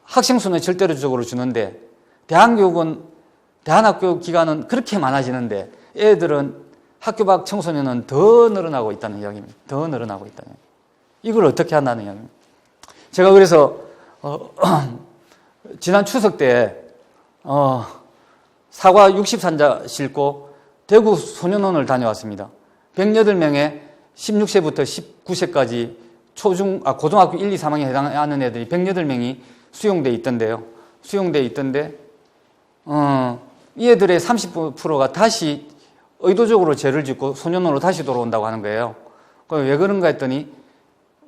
학생 수는 절대적으로 주는데 대한학교 기간은 그렇게 많아지는데 애들은 학교 밖 청소년은 더 늘어나고 있다는 이야기입니다. 더 늘어나고 있다는 이야기. 이걸 어떻게 한다는 이야기입니다. 제가 그래서 지난 추석 때 사과 60산자 싣고 대구 소년원을 다녀왔습니다. 108명의 16세부터 19세까지 고등학교 1, 2, 3학년에 해당하는 애들이 108명이 수용돼 있던데요. 이 애들의 30%가 다시 의도적으로 죄를 짓고 소년원으로 다시 돌아온다고 하는 거예요. 왜 그런가 했더니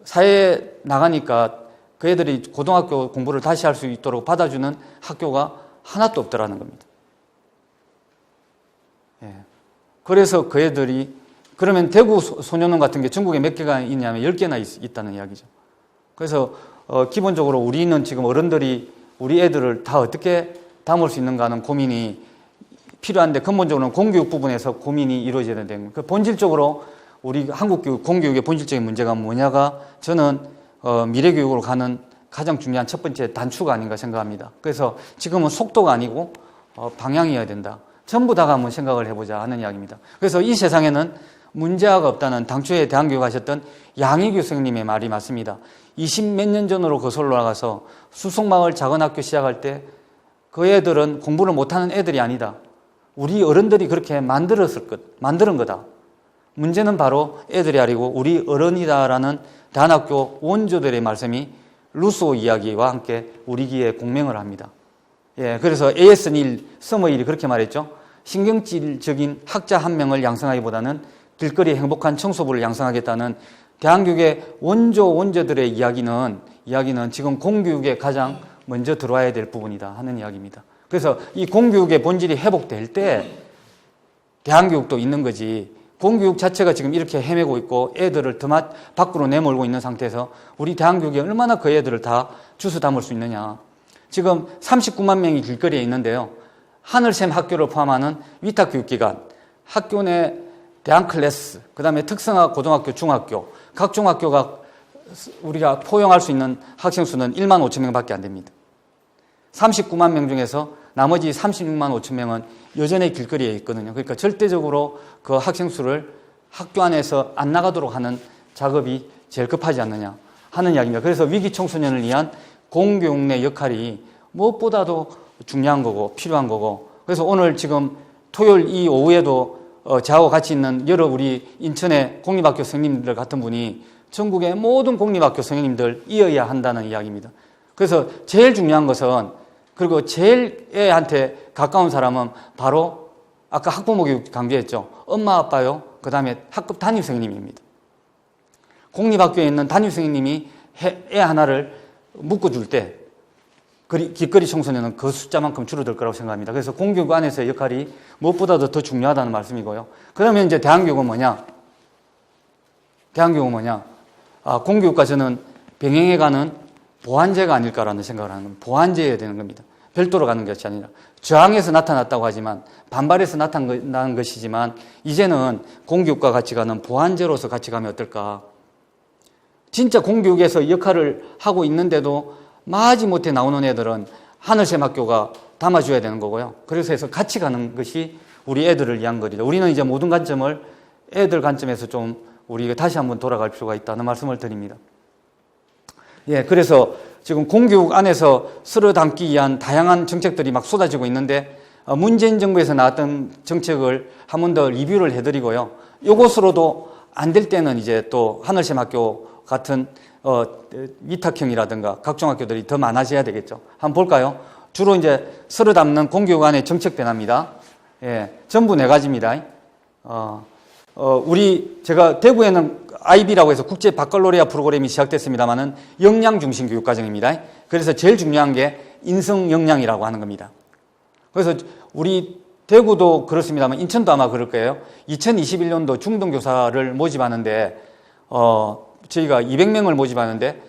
사회에 나가니까 그 애들이 고등학교 공부를 다시 할 수 있도록 받아주는 학교가 하나도 없더라는 겁니다. 예. 그래서 그 애들이 그러면 대구 소년원 같은 게 전국에 몇 개가 있냐면 10개나 있다는 이야기죠. 그래서 기본적으로 우리는 지금 어른들이 우리 애들을 다 어떻게 담을 수 있는가 하는 고민이 필요한데 근본적으로는 공교육 부분에서 고민이 이루어져야 되는 거예요. 그 본질적으로 우리 한국 교육, 공교육의 본질적인 문제가 뭐냐가 저는 미래교육으로 가는 가장 중요한 첫 번째 단추가 아닌가 생각합니다. 그래서 지금은 속도가 아니고 방향이어야 된다. 전부 다가 한번 생각을 해보자 하는 이야기입니다. 그래서 이 세상에는 문제가 없다는 당초에 대한교육 하셨던 양희규 선생님의 말이 맞습니다. 20몇 년 전으로 거슬러 올라가서 수송마을 작은 학교 시작할 때 그 애들은 공부를 못하는 애들이 아니다. 우리 어른들이 그렇게 만드는 거다. 문제는 바로 애들이 아니고 우리 어른이다라는 대한학교 원조들의 말씀이 루소 이야기와 함께 우리 귀에 공명을 합니다. 예, 그래서 A.S. 닐 서머힐이 그렇게 말했죠. 신경질적인 학자 한 명을 양성하기보다는 길거리 행복한 청소부를 양성하겠다는 대한교육의 원조들의 이야기는 지금 공교육에 가장 먼저 들어와야 될 부분이다 하는 이야기입니다. 그래서 이 공교육의 본질이 회복될 때 대한교육도 있는 거지, 공교육 자체가 지금 이렇게 헤매고 있고 애들을 더 밖으로 내몰고 있는 상태에서 우리 대한교육이 얼마나 그 애들을 다 주워 담을 수 있느냐. 지금 39만 명이 길거리에 있는데요. 하늘샘 학교를 포함하는 위탁교육기관, 학교 내 대안클래스, 그 다음에 특성화 고등학교, 중학교, 각 중학교가 우리가 포용할 수 있는 학생 수는 1만 5천 명밖에 안 됩니다. 39만 명 중에서 나머지 36만 5천 명은 여전히 길거리에 있거든요. 그러니까 절대적으로 그 학생 수를 학교 안에서 안 나가도록 하는 작업이 제일 급하지 않느냐 하는 이야기입니다. 그래서 위기 청소년을 위한 공교육 내 역할이 무엇보다도 중요한 거고 필요한 거고, 그래서 오늘 지금 토요일 이 오후에도 저하고 같이 있는 여러 우리 인천의 공립학교 선생님들 같은 분이 전국의 모든 공립학교 선생님들 이어야 한다는 이야기입니다. 그래서 제일 중요한 것은, 그리고 제일 애한테 가까운 사람은 바로 아까 학부모 교육 강조했죠. 엄마 아빠요. 그 다음에 학급 담임 선생님입니다. 공립학교에 있는 담임 선생님이 애 하나를 묶어줄 때 길거리 청소년은 그 숫자만큼 줄어들 거라고 생각합니다. 그래서 공교육 안에서의 역할이 무엇보다도 더 중요하다는 말씀이고요. 그러면 이제 대한교육은 뭐냐? 공교육과 저는 병행해가는 보완제가 아닐까라는 생각을 하는 겁니다. 보완제여야 되는 겁니다. 별도로 가는 것이 아니라, 저항에서 나타났다고 하지만, 반발해서 나타난 것이지만, 이제는 공교육과 같이 가는 보완제로서 같이 가면 어떨까? 진짜 공교육에서 역할을 하고 있는데도 마지 못해 나오는 애들은 하늘샘 학교가 담아줘야 되는 거고요. 그래서 해서 같이 가는 것이 우리 애들을 위한 거리죠. 우리는 이제 모든 관점을 애들 관점에서 좀 우리가 다시 한번 돌아갈 필요가 있다는 말씀을 드립니다. 예, 그래서 지금 공교육 안에서 쓸어 담기 위한 다양한 정책들이 막 쏟아지고 있는데, 문재인 정부에서 나왔던 정책을 한 번 더 리뷰를 해드리고요. 이것으로도 안 될 때는 이제 또 하늘샘 학교 같은 위탁형이라든가 각 중학교들이 더 많아져야 되겠죠. 한번 볼까요? 주로 이제 쓸어 담는 공교육 안의 정책 변화입니다. 예, 전부 4가지입니다. 제가 대구에는 IB라고 해서 국제 바칼로레아 프로그램이 시작됐습니다만은 역량 중심 교육 과정입니다. 그래서 제일 중요한 게 인성 역량이라고 하는 겁니다. 그래서 우리 대구도 그렇습니다만 인천도 아마 그럴 거예요. 2021년도 중등교사를 모집하는데 저희가 200명을 모집하는데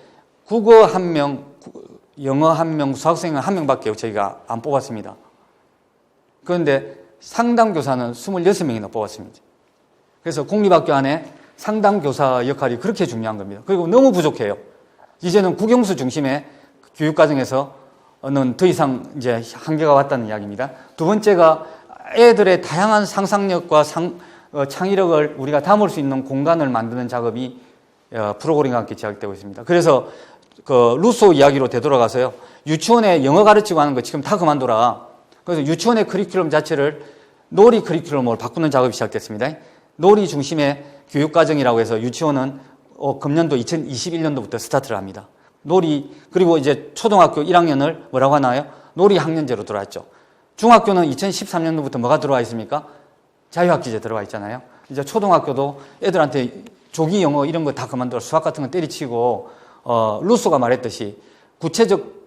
국어 1명, 영어 1명, 수학생은 1명밖에 저희가 안 뽑았습니다. 그런데 상담교사는 26명이나 뽑았습니다. 그래서 공립학교 안에 상담교사 역할이 그렇게 중요한 겁니다. 그리고 너무 부족해요. 이제는 국영수 중심의 교육과정에서는 더 이상 이제 한계가 왔다는 이야기입니다. 두 번째가 애들의 다양한 상상력과 창의력을 우리가 담을 수 있는 공간을 만드는 작업이 프로그램과 함께 시작되고 있습니다. 그래서 그 루소 이야기로 되돌아가서요. 유치원에 영어 가르치고 하는 거 지금 다 그만둬라. 그래서 유치원의 커리큘럼 자체를 놀이 커리큘럼으로 바꾸는 작업이 시작됐습니다. 놀이 중심의 교육과정이라고 해서 유치원은 금년도 2021년도부터 스타트를 합니다. 놀이, 그리고 이제 초등학교 1학년을 뭐라고 하나요? 놀이 학년제로 들어왔죠. 중학교는 2013년도부터 뭐가 들어와 있습니까? 자유학기제 들어와 있잖아요. 이제 초등학교도 애들한테 조기 영어 이런 거 다 그만둬, 수학 같은 거 때리치고, 루소가 말했듯이 구체적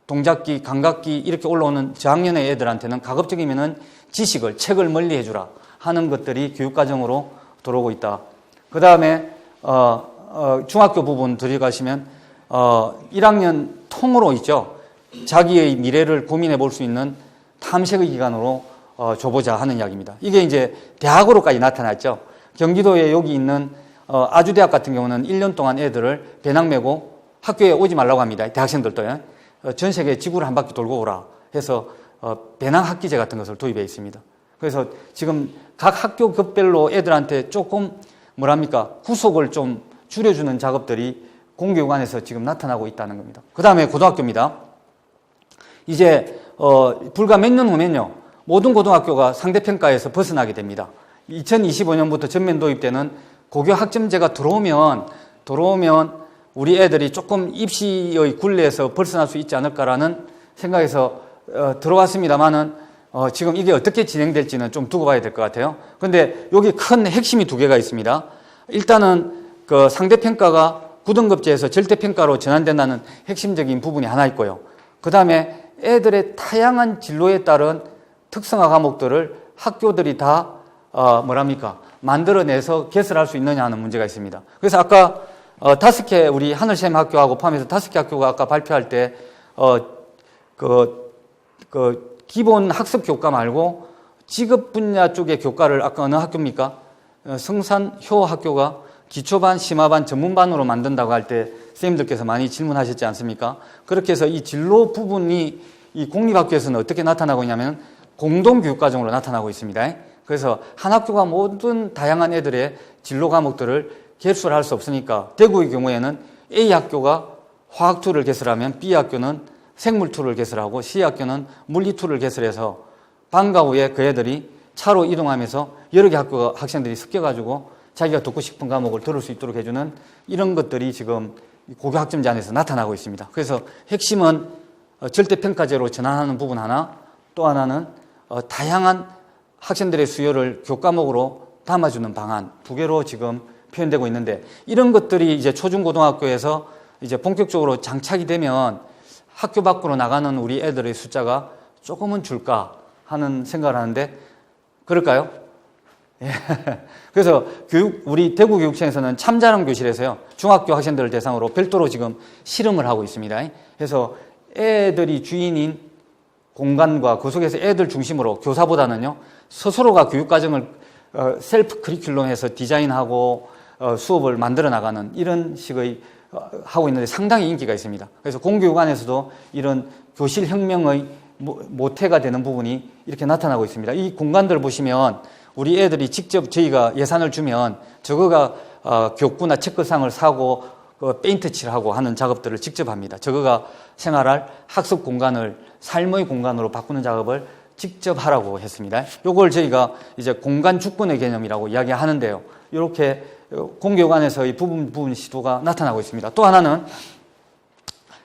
동작기, 감각기 이렇게 올라오는 저학년의 애들한테는 가급적이면은 지식을, 책을 멀리 해주라 하는 것들이 교육과정으로 들어오고 있다. 그 다음에, 중학교 부분 들어가시면, 1학년 통으로 있죠. 자기의 미래를 고민해 볼 수 있는 탐색의 기간으로 줘보자 하는 이야기입니다. 이게 이제 대학으로까지 나타났죠. 경기도에 여기 있는 아주대학 같은 경우는 1년 동안 애들을 배낭 메고 학교에 오지 말라고 합니다. 대학생들도요. 전 세계 지구를 한 바퀴 돌고 오라 해서 배낭 학기제 같은 것을 도입해 있습니다. 그래서 지금 각 학교급별로 애들한테 조금 후속을 좀 줄여주는 작업들이 공교육 안에서 지금 나타나고 있다는 겁니다. 그 다음에 고등학교입니다. 이제 불과 몇 년 후면요, 모든 고등학교가 상대평가에서 벗어나게 됩니다. 2025년부터 전면 도입되는 고교 학점제가 들어오면 우리 애들이 조금 입시의 굴레에서 벗어날 수 있지 않을까라는 생각에서 들어왔습니다만은 지금 이게 어떻게 진행될지는 좀 두고 봐야 될 것 같아요. 그런데 여기 큰 핵심이 두 개가 있습니다. 일단은 그 상대평가가 9등급제에서 절대평가로 전환된다는 핵심적인 부분이 하나 있고요. 그 다음에 애들의 다양한 진로에 따른 특성화 과목들을 학교들이 다 만들어내서 개설할 수 있느냐 하는 문제가 있습니다. 그래서 아까 5개 우리 하늘샘 학교하고 포함해서 5개 학교가 아까 발표할 때 기본 학습 교과 말고 직업 분야 쪽의 교과를 아까 어느 학교입니까? 성산효 학교가 기초반, 심화반, 전문반으로 만든다고 할 때 선생님들께서 많이 질문하셨지 않습니까? 그렇게 해서 이 진로 부분이 이 공립학교에서는 어떻게 나타나고 있냐면 공동교육과정으로 나타나고 있습니다. 그래서 한 학교가 모든 다양한 애들의 진로 과목들을 개설할 수 없으니까 대구의 경우에는 A 학교가 화학2를 개설하면 B 학교는 생물2를 개설하고 C 학교는 물리2를 개설해서 방과 후에 그 애들이 차로 이동하면서 여러 개 학교 학생들이 섞여가지고 자기가 듣고 싶은 과목을 들을 수 있도록 해주는 이런 것들이 지금 고교 학점제 안에서 나타나고 있습니다. 그래서 핵심은 절대평가제로 전환하는 부분 하나, 또 하나는 다양한 학생들의 수요를 교과목으로 담아주는 방안 두 개로 지금 표현되고 있는데, 이런 것들이 이제 초중고등학교에서 이제 본격적으로 장착이 되면 학교 밖으로 나가는 우리 애들의 숫자가 조금은 줄까 하는 생각을 하는데, 그럴까요? 예. 그래서 우리 대구교육청에서는 참자랑 교실에서요, 중학교 학생들을 대상으로 별도로 지금 실험을 하고 있습니다. 그래서 애들이 주인인 공간과 그 속에서 애들 중심으로 교사보다는요, 스스로가 교육과정을 셀프 커리큘럼해서 디자인하고 수업을 만들어 나가는 이런 식의 하고 있는데 상당히 인기가 있습니다. 그래서 공교육 안에서도 이런 교실 혁명의 모태가 되는 부분이 이렇게 나타나고 있습니다. 이 공간들을 보시면 우리 애들이 직접 저희가 예산을 주면 저거가 교구나 체크상을 사고 페인트 칠하고 하는 작업들을 직접 합니다. 저거가 생활할 학습 공간을 삶의 공간으로 바꾸는 작업을 직접 하라고 했습니다. 요걸 저희가 이제 공간 주권의 개념이라고 이야기하는데요. 이렇게 공교육 안에서의 부분 시도가 나타나고 있습니다. 또 하나는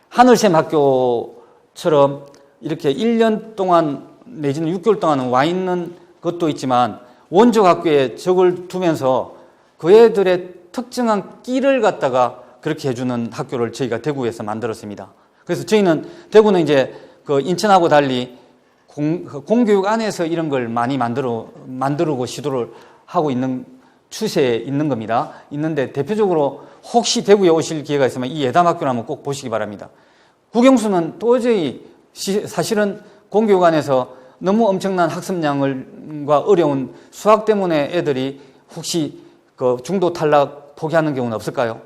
하늘샘 학교처럼 이렇게 1년 동안 내지는 6개월 동안은 와 있는 것도 있지만 원적 학교에 적을 두면서 그 애들의 특정한 끼를 갖다가 그렇게 해주는 학교를 저희가 대구에서 만들었습니다. 그래서 저희는 대구는 이제 그 인천하고 달리 공교육 안에서 이런 걸 많이 만들고 시도를 하고 있는 추세에 있는 겁니다. 있는데 대표적으로 혹시 대구에 오실 기회가 있으면 이 예담학교를 한번 꼭 보시기 바랍니다. 국영수는 도저히 사실은 공교육 안에서 너무 엄청난 학습량과 어려운 수학 때문에 애들이 혹시 그 중도 탈락 포기하는 경우는 없을까요?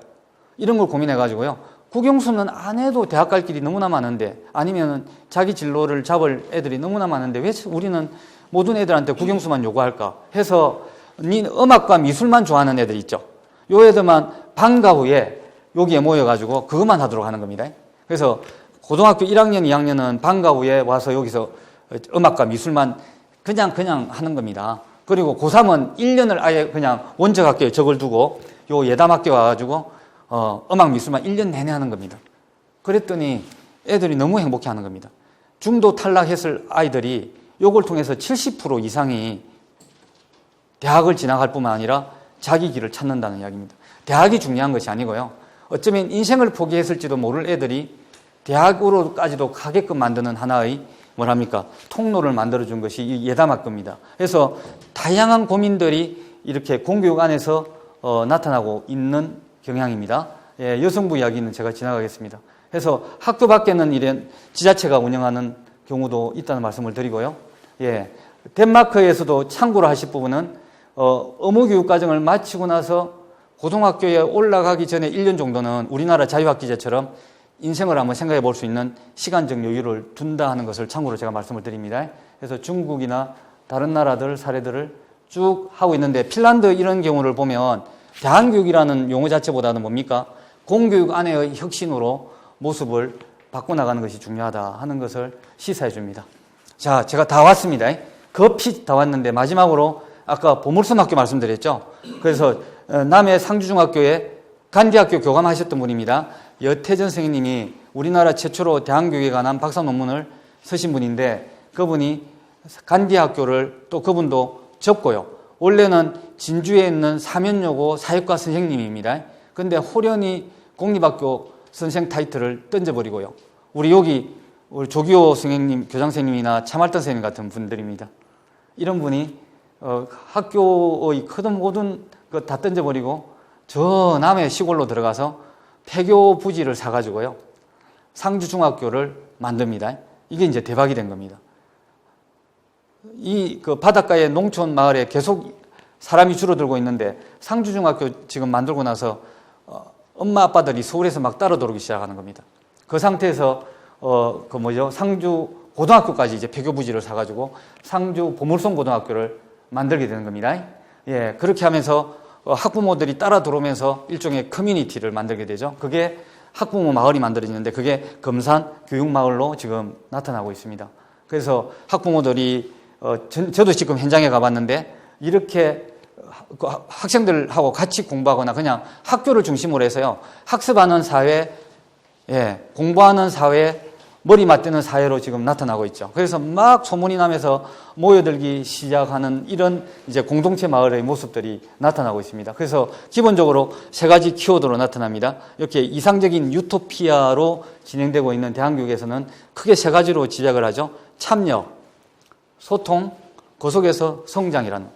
이런 걸 고민해가지고요. 국영수는 안 해도 대학 갈 길이 너무나 많은데, 아니면 자기 진로를 잡을 애들이 너무나 많은데 왜 우리는 모든 애들한테 국영수만 요구할까 해서 음악과 미술만 좋아하는 애들 있죠. 요 애들만 방과 후에 여기에 모여가지고 그것만 하도록 하는 겁니다. 그래서 고등학교 1학년, 2학년은 방과 후에 와서 여기서 음악과 미술만 그냥 하는 겁니다. 그리고 고3은 1년을 아예 그냥 원적 학교에 적을 두고 요 예담학교 와가지고 음악 미술만 1년 내내 하는 겁니다. 그랬더니 애들이 너무 행복해 하는 겁니다. 중도 탈락했을 아이들이 요걸 통해서 70% 이상이 대학을 진학할 뿐만 아니라 자기 길을 찾는다는 이야기입니다. 대학이 중요한 것이 아니고요. 어쩌면 인생을 포기했을지도 모를 애들이 대학으로까지도 가게끔 만드는 하나의 통로를 만들어준 것이 이 예담학교입니다. 그래서 다양한 고민들이 이렇게 공교육 안에서 나타나고 있는 경향입니다. 예, 여성부 이야기는 제가 지나가겠습니다. 그래서 학교 밖에는 이런 지자체가 운영하는 경우도 있다는 말씀을 드리고요. 예, 덴마크에서도 참고로 하실 부분은 의무교육과정을 마치고 나서 고등학교에 올라가기 전에 1년 정도는 우리나라 자유학기제처럼 인생을 한번 생각해 볼 수 있는 시간적 여유를 둔다 하는 것을 참고로 제가 말씀을 드립니다. 그래서 중국이나 다른 나라들 사례들을 쭉 하고 있는데, 핀란드 이런 경우를 보면 대안교육이라는 용어 자체보다는 뭡니까? 공교육 안에의 혁신으로 모습을 바꿔나가는 것이 중요하다 하는 것을 시사해 줍니다. 자, 제가 다 왔습니다. 급히 다 왔는데 마지막으로 아까 보물섬 학교 말씀드렸죠. 그래서 남해 상주중학교에 간디학교 교감하셨던 분입니다. 여태전 선생님이 우리나라 최초로 대한교육에 관한 박사 논문을 쓰신 분인데 그분이 간디학교를 또 그분도 접고요. 원래는 진주에 있는 사면여고 사회과 선생님입니다. 근데 호련히 공립학교 선생 타이틀을 던져버리고요. 우리 여기 우리 조기호 선생님, 교장 선생님이나 차말던 선생님 같은 분들입니다. 이런 분이 학교의 크든 모든 것 다 던져버리고 저 남해 시골로 들어가서 폐교 부지를 사가지고요. 상주중학교를 만듭니다. 이게 이제 대박이 된 겁니다. 그 바닷가의 농촌 마을에 계속 사람이 줄어들고 있는데 상주중학교 지금 만들고 나서 엄마 아빠들이 서울에서 막 따라 들어오기 시작하는 겁니다. 그 상태에서 상주 고등학교까지 이제 폐교 부지를 사가지고 상주 보물송 고등학교를 만들게 되는 겁니다. 예, 그렇게 하면서 학부모들이 따라 들어오면서 일종의 커뮤니티를 만들게 되죠. 그게 학부모 마을이 만들어지는데 그게 금산 교육마을로 지금 나타나고 있습니다. 그래서 학부모들이 저도 지금 현장에 가봤는데 이렇게 학생들하고 같이 공부하거나 그냥 학교를 중심으로 해서요. 학습하는 사회, 공부하는 사회, 머리 맞대는 사회로 지금 나타나고 있죠. 그래서 막 소문이 나면서 모여들기 시작하는 이런 이제 공동체 마을의 모습들이 나타나고 있습니다. 그래서 기본적으로 세 가지 키워드로 나타납니다. 이렇게 이상적인 유토피아로 진행되고 있는 대한교육에서는 크게 세 가지로 지적을 하죠. 참여, 소통, 그 속에서 성장이라는.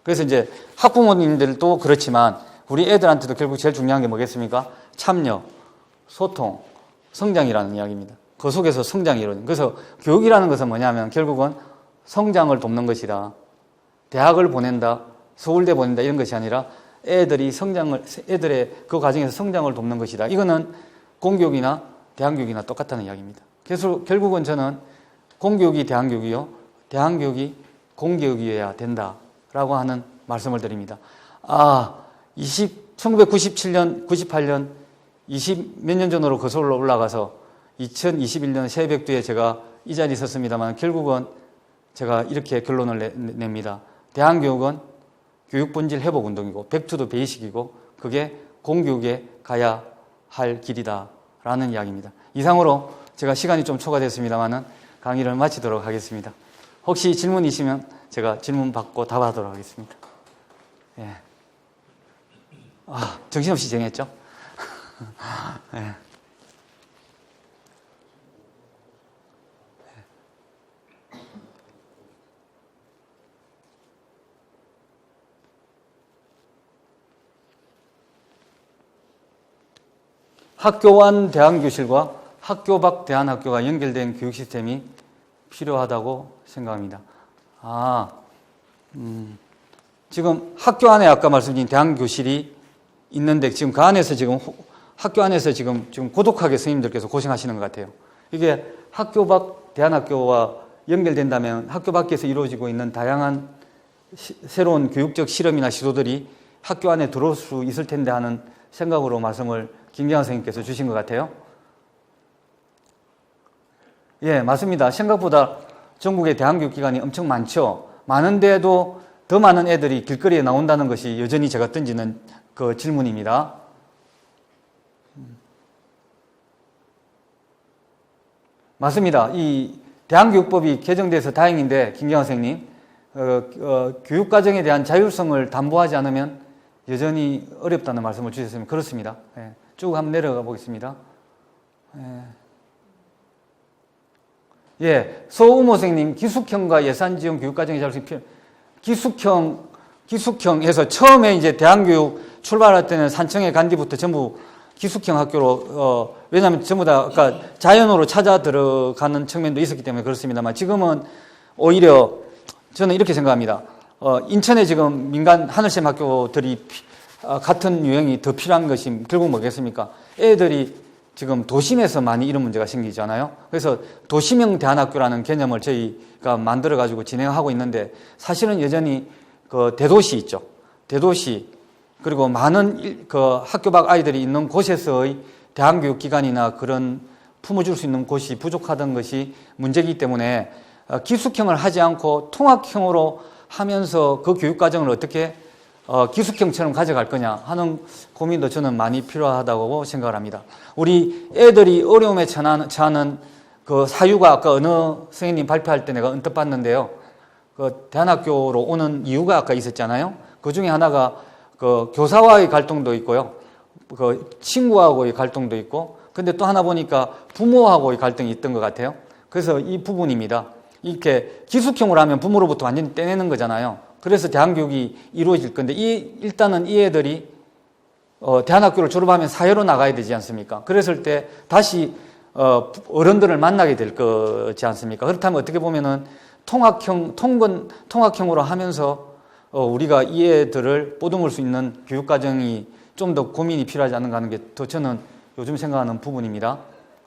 그래서 이제 학부모님들도 그렇지만 우리 애들한테도 결국 제일 중요한 게 뭐겠습니까? 참여, 소통, 성장이라는 이야기입니다. 그 속에서 성장이 이루어진. 그래서 교육이라는 것은 뭐냐면 결국은 성장을 돕는 것이다. 대학을 보낸다, 서울대 보낸다 이런 것이 아니라 애들의 그 과정에서 성장을 돕는 것이다. 이거는 공교육이나 대한교육이나 똑같다는 이야기입니다. 그래서 결국은 저는 공교육이 대한교육이요, 대한교육이 공교육이어야 된다라고 하는 말씀을 드립니다. 1997년, 98년 20 몇 년 전으로 거슬러 올라가서 2021년 새벽두에 제가 이 자리에 섰습니다만 결국은 제가 이렇게 결론을 냅니다. 대한교육은 교육본질 회복운동이고 백투더 베이식이고 그게 공교육에 가야 할 길이다라는 이야기입니다. 이상으로 제가 시간이 좀 초과됐습니다만 강의를 마치도록 하겠습니다. 혹시 질문 있으면 제가 질문 받고 답하도록 하겠습니다. 예. 정신없이 진행했죠? 예. 학교 안 대안교실과 학교 밖 대안학교가 연결된 교육 시스템이 필요하다고 생각합니다. 지금 학교 안에 아까 말씀드린 대안교실이 있는데 지금 그 안에서 지금 학교 안에서 지금 고독하게 스님들께서 고생하시는 것 같아요. 이게 학교 밖 대안학교와 연결된다면 학교 밖에서 이루어지고 있는 다양한 새로운 교육적 실험이나 시도들이 학교 안에 들어올 수 있을 텐데 하는 생각으로 말씀을 김경환 선생님께서 주신 것 같아요. 예, 맞습니다. 생각보다 전국에 대한교육기관이 엄청 많죠. 많은데도 더 많은 애들이 길거리에 나온다는 것이 여전히 제가 던지는 그 질문입니다. 맞습니다. 이 대한교육법이 개정돼서 다행인데 김경환 선생님, 교육과정에 대한 자율성을 담보하지 않으면 여전히 어렵다는 말씀을 주셨습니다. 그렇습니다. 예. 쭉 한번 내려가 보겠습니다. 예, 소우모 선생님, 기숙형과 예산지원 교육과정의 자율성이 기숙형에서 처음에 이제 대한교육 출발할 때는 산청의 간디부터 전부 기숙형 학교로, 왜냐하면 전부 다 아까 자연으로 찾아 들어가는 측면도 있었기 때문에 그렇습니다만 지금은 오히려 저는 이렇게 생각합니다. 인천에 지금 민간 하늘샘 학교들이 같은 유형이 더 필요한 것이 결국 뭐겠습니까? 애들이 지금 도심에서 많이 이런 문제가 생기잖아요. 그래서 도시형 대안학교라는 개념을 저희가 만들어가지고 진행하고 있는데 사실은 여전히 그 대도시 있죠. 대도시 그리고 많은 그 학교 밖 아이들이 있는 곳에서의 대안교육기관이나 그런 품어줄 수 있는 곳이 부족하던 것이 문제이기 때문에 기숙형을 하지 않고 통합형으로 하면서 그 교육과정을 어떻게 기숙형처럼 가져갈 거냐 하는 고민도 저는 많이 필요하다고 생각을 합니다. 우리 애들이 어려움에 처하는 그 사유가 아까 어느 선생님 발표할 때 내가 언뜻 봤는데요. 그 대안학교로 오는 이유가 아까 있었잖아요. 그 중에 하나가 그 교사와의 갈등도 있고요. 그 친구하고의 갈등도 있고, 근데 또 하나 보니까 부모하고의 갈등이 있던 것 같아요. 그래서 이 부분입니다. 이렇게 기숙형으로 하면 부모로부터 완전히 떼내는 거잖아요. 그래서 대안교육이 이루어질 건데, 일단은 이 애들이 대안학교를 졸업하면 사회로 나가야 되지 않습니까? 그랬을 때 다시 어른들을 만나게 될 거지 않습니까? 그렇다면 어떻게 보면은 통학형으로 하면서 우리가 이 애들을 보듬을 수 있는 교육과정이 좀 더 고민이 필요하지 않은가 하는 게 더 저는 요즘 생각하는 부분입니다.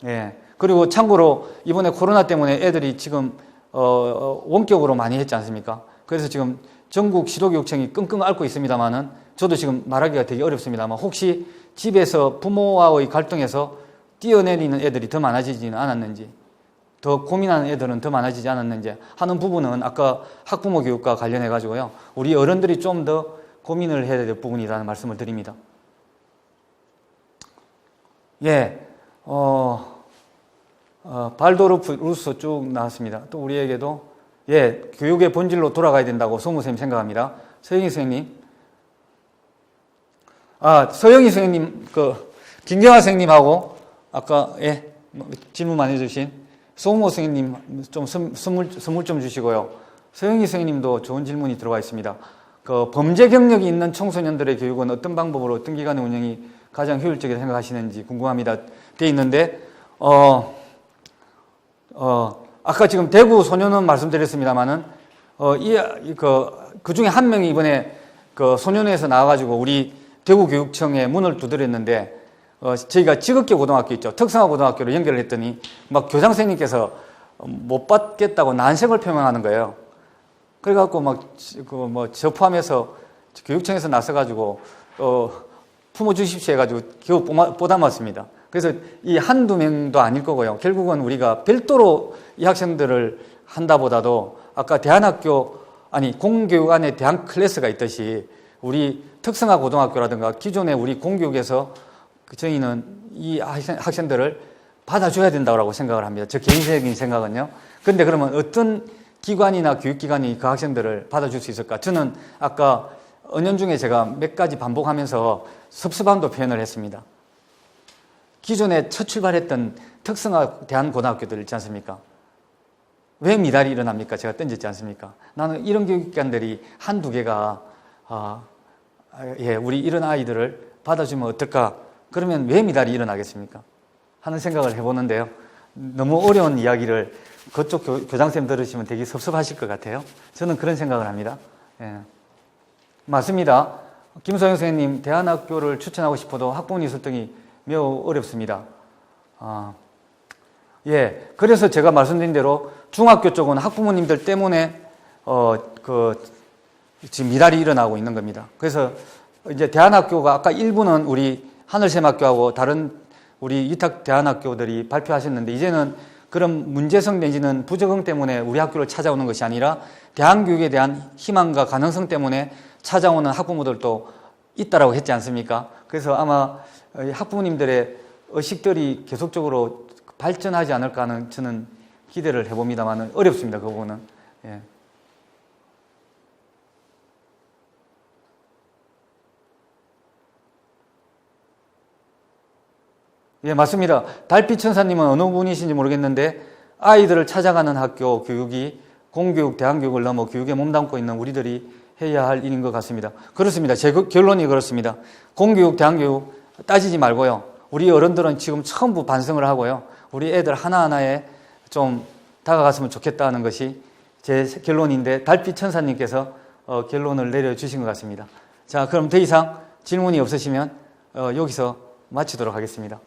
예. 그리고 참고로 이번에 코로나 때문에 애들이 지금 원격으로 많이 했지 않습니까? 그래서 지금 전국 시도교육청이 끙끙 앓고 있습니다만은 저도 지금 말하기가 되게 어렵습니다만 혹시 집에서 부모와의 갈등에서 뛰어내리는 애들이 더 많아지지는 않았는지, 더 고민하는 애들은 더 많아지지 않았는지 하는 부분은 아까 학부모 교육과 관련해 가지고요, 우리 어른들이 좀 더 고민을 해야 될 부분이라는 말씀을 드립니다. 예, 발도르프 루소 쭉 나왔습니다. 또 우리에게도 예, 교육의 본질로 돌아가야 된다고 소무 선생님 생각합니다. 서영희 선생님, 서영희 선생님, 김경아 선생님하고 아까 예 질문만 해주신 소무 선생님 좀 선물 좀 주시고요. 서영희 선생님도 좋은 질문이 들어와 있습니다. 그 범죄 경력이 있는 청소년들의 교육은 어떤 방법으로 어떤 기관의 운영이 가장 효율적이라고 생각하시는지 궁금합니다. 돼 있는데 아까 지금 대구 소년원 말씀드렸습니다만은 그 중에 한 명이 이번에 그 소년원에서 나와가지고 우리 대구교육청에 문을 두드렸는데 저희가 지극계 고등학교 있죠. 특성화 고등학교로 연결을 했더니 막 교장 선생님께서 못 받겠다고 난색을 표명하는 거예요. 그래갖고 저 포함해서 교육청에서 나서가지고 품어주십시오 해가지고 겨우 보담았습니다. 그래서 이 한두 명도 아닐 거고요. 결국은 우리가 별도로 이 학생들을 한다보다도 아까 공교육 안에 대안 클래스가 있듯이 우리 특성화 고등학교라든가 기존의 우리 공교육에서 저희는 이 학생들을 받아줘야 된다고 생각을 합니다. 저 개인적인 생각은요. 그런데 그러면 어떤 기관이나 교육기관이 그 학생들을 받아줄 수 있을까? 저는 아까 은연중에 제가 몇 가지 반복하면서 섭섭함도 표현을 했습니다. 기존에 첫 출발했던 특성화 대한고등학교들 있지 않습니까? 왜 미달이 일어납니까? 제가 던졌지 않습니까? 나는 이런 교육기관들이 한두 개가 우리 이런 아이들을 받아주면 어떨까? 그러면 왜 미달이 일어나겠습니까? 하는 생각을 해보는데요. 너무 어려운 이야기를 그쪽 교장선생님 들으시면 되게 섭섭하실 것 같아요. 저는 그런 생각을 합니다. 예. 맞습니다. 김소영 선생님, 대안학교를 추천하고 싶어도 학부모님 설득이 매우 어렵습니다. 예. 그래서 제가 말씀드린 대로 중학교 쪽은 학부모님들 때문에 지금 미달이 일어나고 있는 겁니다. 그래서 이제 대안학교가 아까 일부는 우리 하늘샘학교하고 다른 우리 위탁 대안학교들이 발표하셨는데 이제는 그런 문제성 내지는 부적응 때문에 우리 학교를 찾아오는 것이 아니라 대안교육에 대한 희망과 가능성 때문에 찾아오는 학부모들도 있다라고 했지 않습니까? 그래서 아마 학부모님들의 의식들이 계속적으로 발전하지 않을까 하는 저는 기대를 해봅니다만 어렵습니다. 그 부분은. 예. 예, 맞습니다. 달빛 천사님은 어느 분이신지 모르겠는데 아이들을 찾아가는 학교 교육이 공교육, 대안교육을 넘어 교육에 몸담고 있는 우리들이 해야 할 일인 것 같습니다. 그렇습니다. 제 결론이 그렇습니다. 공교육, 대안교육 따지지 말고요. 우리 어른들은 지금 처음부 반성을 하고요. 우리 애들 하나하나에 좀 다가갔으면 좋겠다는 것이 제 결론인데 달빛 천사님께서 결론을 내려주신 것 같습니다. 자, 그럼 더 이상 질문이 없으시면 여기서 마치도록 하겠습니다.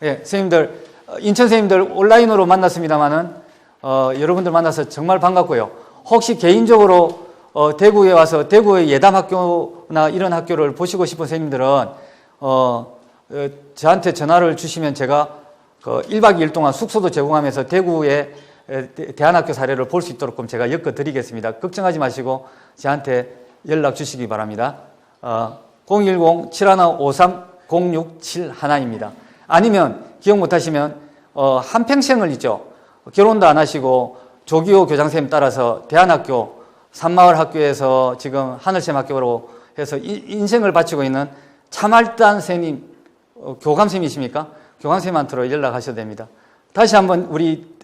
예, 선생님들, 인천 선생님들 온라인으로 만났습니다만은, 여러분들 만나서 정말 반갑고요. 혹시 개인적으로, 대구에 와서 대구의 예담학교나 이런 학교를 보시고 싶은 선생님들은, 저한테 전화를 주시면 제가 1박 2일 동안 숙소도 제공하면서 대구의 대안학교 사례를 볼 수 있도록 제가 엮어드리겠습니다. 걱정하지 마시고 저한테 연락 주시기 바랍니다. 010-7153-0671입니다. 아니면 기억 못하시면 한평생을 있죠. 결혼도 안 하시고 조기호 교장선생님 따라서 대안학교 산마을학교에서 지금 하늘샘 학교로 해서 인생을 바치고 있는 차말단 선생님, 교감선생님이십니까? 교감선생님한테로 연락하셔도 됩니다. 다시 한번 우리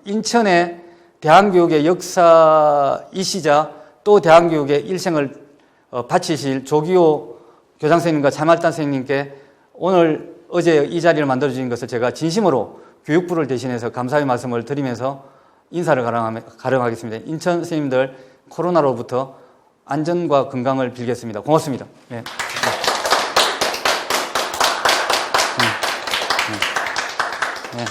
인천의 대한교육의 역사이시자 또 대한교육의 일생을 바치실 조기호 교장선생님과 차말단 선생님께 오늘 어제 이 자리를 만들어주신 것을 제가 진심으로 교육부를 대신해서 감사의 말씀을 드리면서 인사를 가름하겠습니다. 인천 선생님들 코로나로부터 안전과 건강을 빌겠습니다. 고맙습니다. 네. 네.